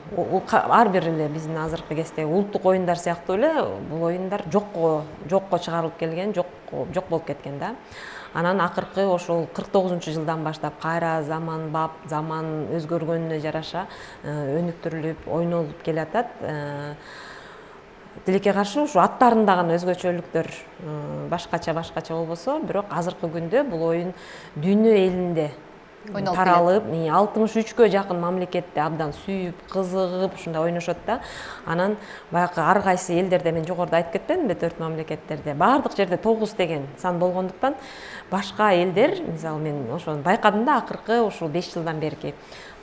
ар бир эле биздин азыркы кездеги улуттук оюндар сыяктуу эле бул оюндар жокко чыгарылып келген, жок болуп кеткен да. Анан акыркы ошол 49-жылдан баштап кайра заман өзгөргөнүнө жараша өнүктүрүлүп, ойнолуп келатат. Тилекке каршы ушу аттарында гана өзгөчөлүктөр башкача болбосо, бирок азыркы күндө бул оюн дүйнө элинде таралып, 63-кө жакын мамлекетте абдан сүйүп, кызыгып ушундай ойношот да. Анан баягы ар кайсы элдерде, мен жогоруда айтып кетпедимби, 4 мамлекеттерде баардык жерде 9 деген сан болгондуктан башка элдер, мисалы мен ошону байкадым да, акыркы ушул 5 жылдан берки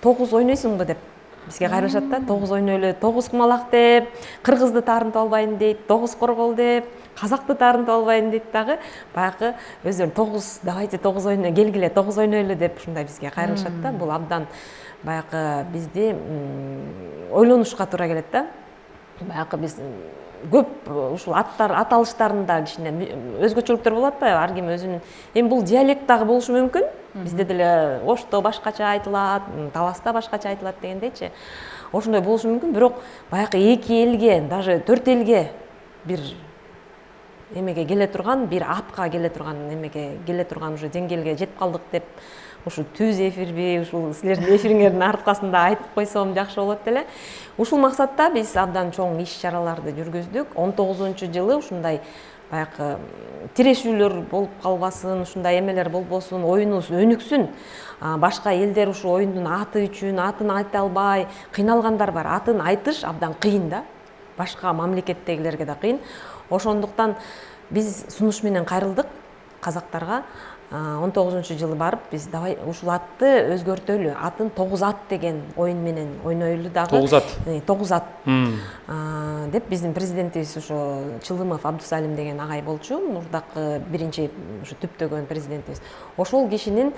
9 ойнойсуңбу деп бизге кайрылышат да. 9 ойнойлу, 9 кумалак деп, кыргызды таарынтып албайын дейт, 9 коргол деп, казакты таарынтып албайын дейт дагы. Баягы өздөрү 9, давайте 9 ойно, келгиле 9 ойнойлу деп ушундай бизге кайрылышат да. Бул абдан баягы бизди ойлонушка туура келет да. Баягы биз көп ушул аталыштарында кичине өзгөчөлүктөр болот да, ар ким өзүнүн. Эми бул диалект дагы болушу мүмкүн. Бизде деле Ошто башкача айтылат, Таласта башкача айтылат дегендейчи. Ошондой болушу мүмкүн, бирок баягы эки элге, даже 4 элге бир эмеге келе турган, бир атка келе турган, эмеге келе турган уже деңгээлге жетип калдык деп ушул түз эфирби, ушул силердин эфириңердин аркасында айтып койсом жакшы болот деле. Ушул максатта биз абдан чоң иш-чараларды жүргүздүк. 19-жылы ушундай баягы тирешүүлөр болуп калбасын, ушундай эмелер болбосун, оюнубуз өнүксүн. Башка элдер ушул оюндун аты үчүн атын айта албай кыйналгандар бар. Атын айтыш абдан кыйын да. Башка мамлекеттегилерге да кыйын. Ошондуктан биз сунуш менен кайрылдык казактарга. 19-жылы барып биз давай ушул атты өзгөртөлү, атын 9 ат деген оюн менен ойнойлу дагы. 9 ат. 9 ат. Деп биздин президентибиз ошо Чылымов Абдусалим деген агай болчу, мурдакы биринчи ушу түптөгөн президентибиз. Ошол кишинин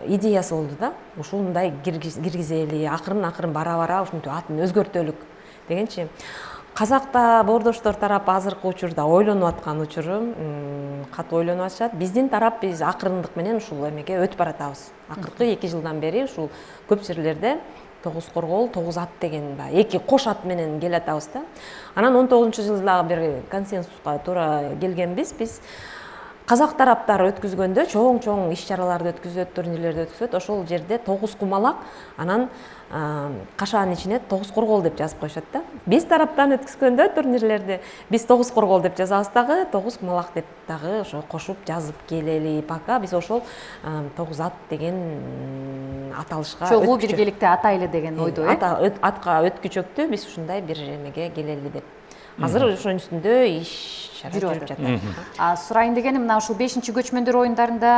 идеясы болду да. Ушундай киргизели, акырын бара ушинтип атын өзгөртөлүк дегенчи. Казакта боордоштор тарап азыркы учурда ойлонуп аткан учуру, катуу ойлонуп атышат. Биздин тарап биз акырындык менен ушул эмеге өтүп баратабыз. Акыркы 2 жылдан бери ушул көп жерлерде 9 коргол, 9 ат деген эки кош ат менен келатабыз да. Анан 19-жылда бир консенсуска туура келгенбиз. Биз казак тараптар өткүзгөндө чоң иш-чараларды өткүзөт, турнирлерди өткүзөт. Ошол жерде 9 кумалак, анан кашаанын ичине 9 коргол деп жазып коюшат да. Биз тараптан өткүзгөндө турнирлерди биз 9 коргол деп жазабыз дагы, 9 кумалак деп дагы ошо кошуп жазып келели. Пока биз ошол 9 ат деген аталышка чогуу биргеликте атайлы деген ойдо, атка өткүчөктү биз ушундай бир эмеге келели деп. Азыр ошонун үстүндө иш-чара жүрүп жатат. Сурайын дегеним, мына ушул 5-көчмөндөр оюндарында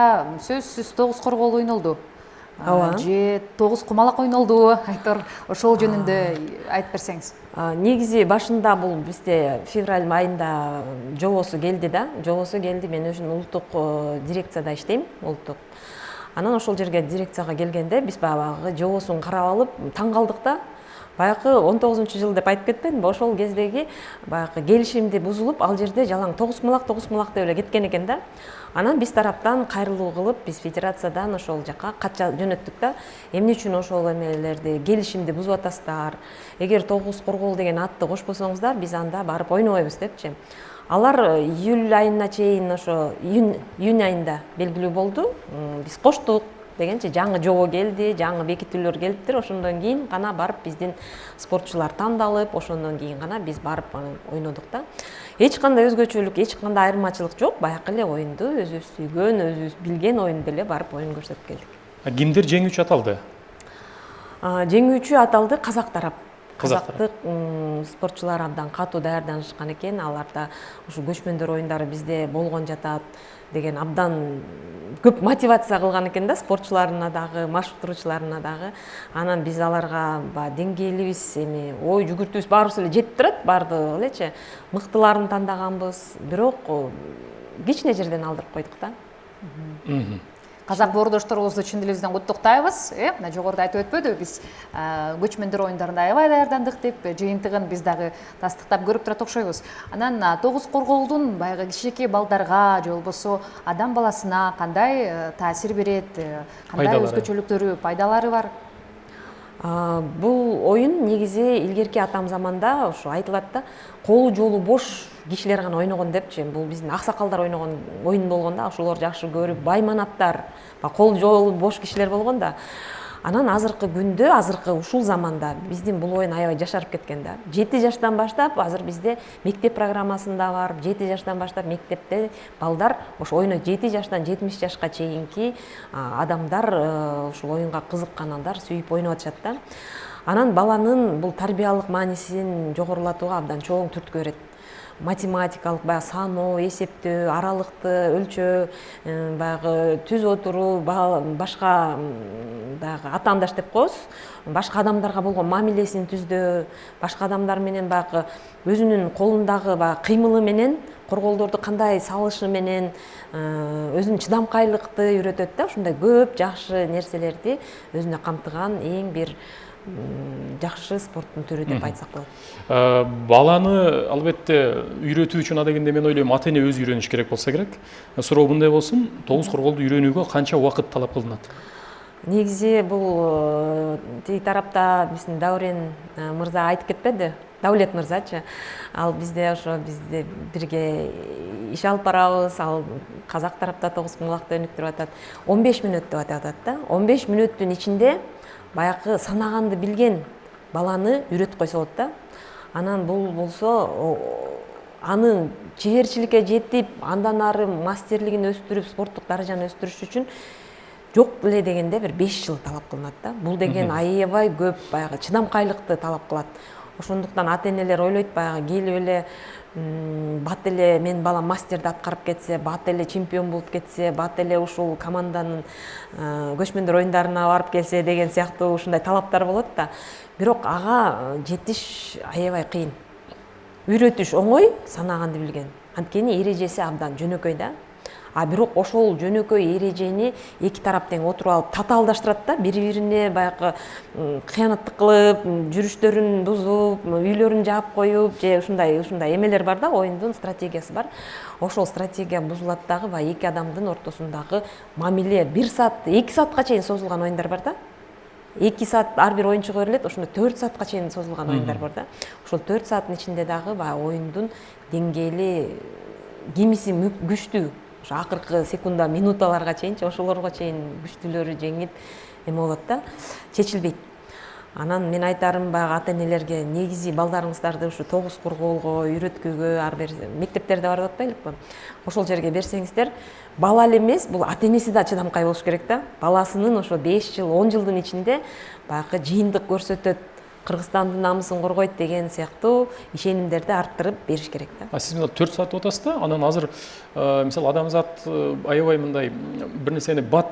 сөзсүз 9 коргол ойнолду. Же 9 кумалак ойнолду, айтор ошол жөнүндө айтып берсеңиз. Негизи башында бул бизде февраль айында жобосу келди да. Жобосу келди, мен өзүм улуттук дирекцияда иштейм, улуттук. Анан ошол жерге дирекцияга келгенде биз баягы жобосун карап алып таң калдык да. Баягы 19-жыл деп айтып кетпедимби? Ошол кездеги баягы келишимди бузулуп, ал жерде жалаң 9 кумалак деп эле кеткен экен да. Анан биз тараптан кайрылуу кылып, биз федерациядан ошол жака кат жөнөттүк да. Эмне үчүн ошол эмелерди, келишимди бузуп атасыздар? Эгер 9 коргол деген атты кошпосоңуздар, биз анда барып ойнобойбуз депчи. Алар июль айына чейин, ошо июнь айында белгилүү болду. Биз коштук дегенчи, жаңы жобо келди, жаңы бекитүүлөр келиптир. Ошондон кийин гана барып биздин спортчулар тандалып, ошондон кийин гана биз барып ойнодук да. Эч кандай өзгөчөлүк, эч кандай айырмачылык жок. Баягы эле оюнду өзүбүз сүйгөн, өзүбүз билген оюнду эле барып оюн көрсөтүп келдик. Кимдер жеңүүчү аталды? Жеңүүчү аталды казак тарап. казактык спортчулар абдан катуу даярданышкан экен. Аларда ушу көчмөндөр оюндары бизде болгон жатат деген абдан көп мотивация кылган экен да, спортчуларына дагы, машыктыруучуларына дагы. Анан биз аларга деңгээлибиз, эми ой жүгүртүүбүз баарыбыз эле жетип турат, баардыгы элечи. Мыктыларын тандаганбыз, бирок кичине жерден алдырып койдук да. Казак боордошторубузду чын дилибизден куттуктайбыз. Мына жогоруда айтып өтпөдүбү, биз көчмөндөр оюндарына аябай даярдандык деп, жыйынтыгын биз дагы тастыктап көрүп турат окшойбуз. Анан тогуз корголдун баягы кичинекей балдарга же болбосо адам баласына кандай таасир берет, кандай өзгөчөлүктөрү, пайдалары бар? Бул оюн негизи илгерки атам заманда ушу айтылат да, колу жолу бош кишилер гана ойногон депчи. Бул биздин аксакалдар ойногон оюн болгон да, ошолор жакшы көрүп, байманаттар, кол жолу бош кишилер болгон да. Анан азыркы күндө, азыркы ушул заманда биздин бул оюн аябай жашарып кеткен да. 7 жаштан баштап азыр бизде мектеп программасында бар, 7 жаштан баштап мектепте балдар ошо ойнойт. 7 жаштан 70 жашка чейинки адамдар ушул оюнга кызыккандар сүйүп ойноп атышат да. Анан баланын бул тарбиялык маанисин жогорулатууга абдан чоң түрткү берет. Математикалык баягы саноо, эсептөө, аралыкты өлчөө, баягы түз отуруу, башка баягы атаандаш деп коебуз. Башка адамдарга болгон мамилесин түздөө, башка адамдар менен баягы өзүнүн колундагы баягы кыймылы менен корголдорду кандай салышы менен өзүнүн чыдамкайлыкты үйрөтөт да. Ушундай көп жакшы нерселерди өзүнө камтыган эң бир жакшы спорттун түрү деп айтсак болот. Баланы албетте үйрөтүү үчүн адегенде мен ойлойм ата эне өзү үйрөнүш керек болсо керек. Суроо мындай болсун, тогуз корголду үйрөнүүгө канча убакыт талап кылынат? Негизи бул тиги тарапта биздин Даурен мырза айтып кетпеди? Даулет мырзачы. Ал бизде ошо бизде бирге иш алып барабыз. Ал казак тарапта тогузкумулакты өнүктүрүп атат. 15 мүнөт деп атат да. 15 мүнөттүн ичинде баягы санаганды билген баланы үйрөтүп койсо болот да. Анан бул болсо аны чеберчиликке жетип, андан ары мастерлигин өстүрүп, спорттук даражаны өстүрүш үчүн жок эле дегенде бир 5 жыл талап кылынат да. Бул деген аябай көп баягы чыдамкайлыкты талап кылат. Ошондуктан ата энелер ойлойт баягы келип эле бат эле мен балам мастерди аткарып кетсе, бат эле чемпион болуп кетсе, бат эле ушул команданын көчмөндөр оюндарына барып келсе деген сыяктуу ушундай талаптар болот да. Бирок ага жетиш аябай кыйын. Үйрөтүш оңой, санаганды билген. Анткени эрежеси абдан жөнөкөй да. Бирок ошол жөнөкөй эрежени эки тарап тең отуруп алып татаалдаштырат да, бири-бирине баягы кыянаттык кылып, жүрүштөрүн бузуп, үйлөрүн жаап коюп, же ушундай эмелер бар да, оюндун стратегиясы бар. Ошол стратегия бузулат дагы, баягы эки адамдын ортосундагы мамиле 1 саат, 2 саатка чейин созулган оюндар бар да. 2 саат ар бир оюнчуга берилет, ошондо 4 саатка чейин созулган оюндар бар да. Ошол 4 сааттын ичинде дагы баягы оюндун деңгээли, кимиси күчтүү, акыркы секунда, минуталарга чейинчи, ошолорго чейин күчтүүлөрү жеңип эме болот да, чечилбейт. Анан мен айтарым баягы ата энелерге, негизи балдарыңыздарды ушу тогуз корголго үйрөткүүгө ар бир мектептерде барып атпайлыкпы? Ошол жерге берсеңиздер, бала эле эмес, бул ата энеси да чыдамкай болуш керек да. Баласынын ошо 5 жыл, 10 жылдын ичинде баягы жыйынтык көрсөтөт, Кыргызстандын намысын коргойт деген сыяктуу ишенимдерди арттырып бериш керек да. Сиз мына 4 саат атасыз да, анан азыр мисалы адамзат аябай мындай бир нерсени бат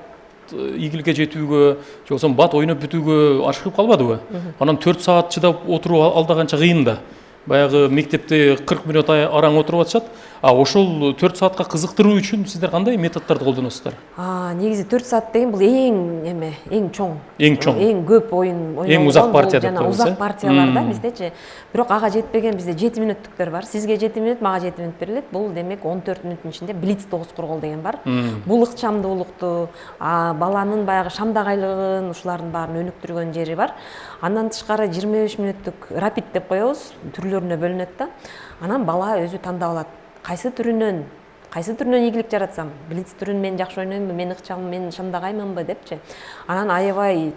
ийгиликке жетүүгө, же болбосо бат ойноп бүтүүгө ашыгып калбадыбы? Анан 4 саат чыдап отуруу алдаганча кыйын да. Баягы мектепте 40 мүнөт араң отуруп атышат. Ошол 4 саатка кызыктыруу үчүн сиздер кандай методдорду колдоносуздар? Негизи 4 саат деген бул эң чоң. Эң көп оюн ойнолгон. Эң узак партия деп коебуз. Узак партиялар да биздечи. Бирок ага жетпеген бизде 7 мүнөттүктөр бар. Сизге 7 мүнөт, мага 7 мүнөт берилет. Бул демек 14 мүнөттүн ичинде блиц 9 коргол деген бар. Бул ыкчамдуулукту, баланын баягы шамдагайлыгын, ушулардын баарын өнүктүргөн жери бар. Андан тышкары 25 мүнөттүк рапид деп коебуз, түрлөрүнө бөлүнөт да. Анан бала өзү тандап алат. Кайсы түрүнөн ийгилик жаратсам, блиц түрүн мен жакшы ойноймунбу, мен ыкчаммын, мен шамдагаймынбы депчи. Анан аябай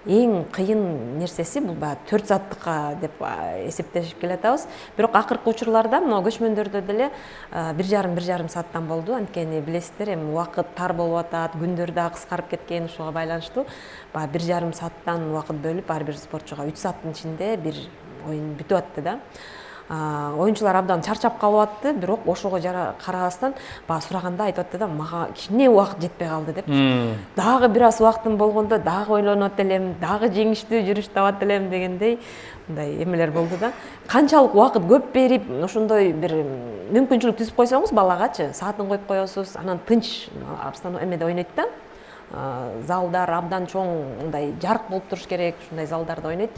эң кыйын нерсеси бул баягы 4 сааттыкка деп эсептешип келатабыз. Бирок акыркы учурларда мына көчмөндөрдө деле 1,5 сааттан болду. Анткени билесиздер, эми убакыт тар болуп атат, күндөр да кыскарып кеткен, ушуга байланыштуу. Баягы 1,5 сааттан убакыт бөлүп ар бир спортчуга 3 сааттын ичинде бир оюн бүтүп атты да. Оюнчулар абдан чарчап калып атты, бирок ошого карабастан баягы сураганда айтып атты да, мага кичине убакыт жетпей калды деп. Дагы бир аз убактым болгондо дагы ойлонот элем, дагы жеңиштүү жүрүш табат элем дегендей мындай эмелер болду да. Канчалык убакыт көп берип, ошондой бир мүмкүнчүлүк түзүп койсоңуз балагачы, саатын коюп коесуз, анан тынч эмеде ойнойт да. Залдар абдан чоң, мындай жарык болуп туруш керек, ушундай залдарда ойнойт.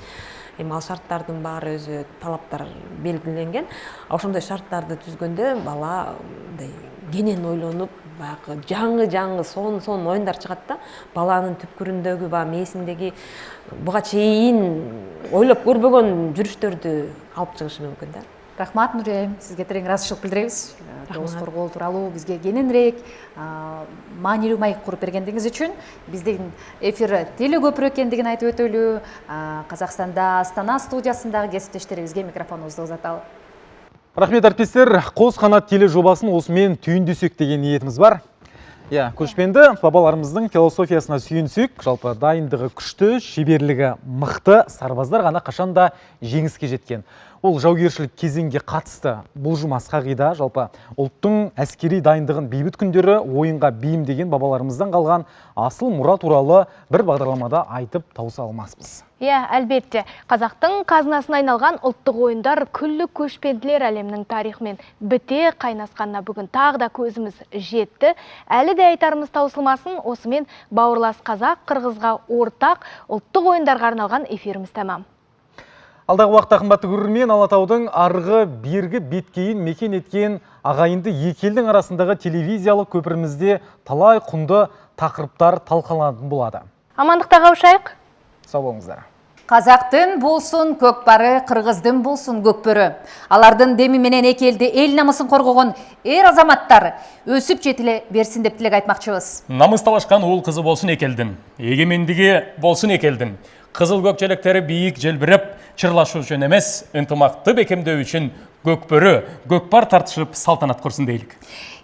Эми ал шарттардын баары өзү талаптар белгиленген. Ошондой шарттарды түзгөндө бала мындай кенен ойлонуп, баягы жаңы сон оюндар чыгат да. Баланын түпкүрүндөгү, мээсиндеги буга чейин ойлоп көрбөгөн жүрүштөрдү алып чыгышы мүмкүн да. Рахмат Нурия, сизге терең ыраазычылык билдиребиз. Добус коргоо тууралуу бизге кененирээк маанилүү маек куруп бергендиңиз үчүн. Биздин эфир теле көпүрө экендигин айтып өтөлү. Казакстанда Астана студиясындагы кесиптештерибизге микрофонубузду узаталы. Рахмет әріптестер, қос қанат теле жобасын осымен түйіндесек деген ниетіміз бар. Көшпенді бабаларымыздың философиясына сүйенсек, жалпы дайындығы күшті, шеберлігі мықты сарбаздар ғана қашанда жеңіске жеткен. Ол жаугершілік кезеңге қатысты бұлжымас қағида, жалпы ұлттың әскери дайындығын бейбіт күндері ойынға бейімдеген бабаларымыздан қалған асыл мұра туралы бір бағдарламада айтып тауыса алмаспыз. Әлбетте, қазақтың қазынасына айналған ұлттық ойындар күллі көшпенділер әлемнің тарихымен біте қайнасқанына бүгін тағы да көзіміз жетті. Әлі де айтарымыз таусылмасын, осымен бауырлас қазақ, қырғызға ортақ ұлттық ойындарға арналған эфиріміз тәмам. Алдағы уақытта қымбатты көрермен, Алатаудың арғы бергі беткейін мекен еткен ағайынды екі елдің арасындағы телевизиялық көпірімізде талай құнды тақырыптар талқыланатын болады. Амандықта қауышайық. Сау болыңыздар. Қазақтың болсын көкпары, қырғыздың болсын көкпөрі. Алардың демі менен екі елде ел намысын қорғаған азаматтар өсіп жетіле берсін деп тілек айтмақшыбыз. Намыс талашқан ол қызы болсын екелдің, егемендіге болсын екелдің. Қызыл көкчеліктері биік желбіріп, чырлашу үшін емес, ынтымақты бекемдеу үшін көкпөрі, көкпар тартышып салтанат құрсын дейлік.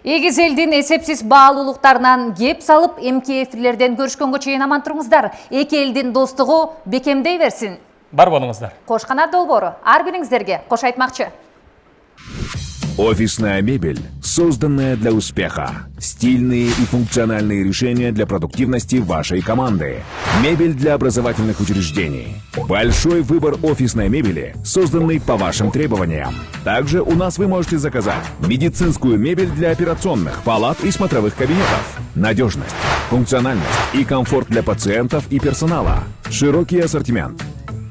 Егіз елдің есепсіз баалуулықтарынан кеп салып, МКФ-лерден көрішкенге чейін аман тұрыңыздар. Екі елдің достығы бекемдей берсін. Бар болыңыздар. Қош қанат долборы, ар біріңіздерге қош айтмақшы. Офисная мебель, созданная для успеха. Стильные и функциональные решения для продуктивности вашей команды. Мебель для образовательных учреждений. Большой выбор офисной мебели, созданный по вашим требованиям. Также у нас вы можете заказать медицинскую мебель для операционных, палат и смотровых кабинетов. Надежность, функциональность и комфорт для пациентов и персонала. Широкий ассортимент.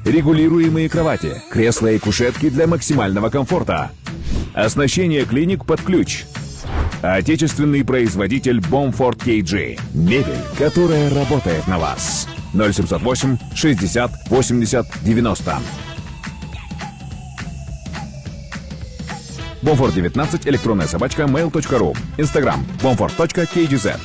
Регулируемые кровати, кресла и кушетки для максимального комфорта. Оснащение клиник под ключ. Отечественный производитель Bomford KG. Мебель, которая работает на вас. 0708 60 80 90. Bomford 19, электронная собачка, mail.ru. Instagram, bomford.kgz.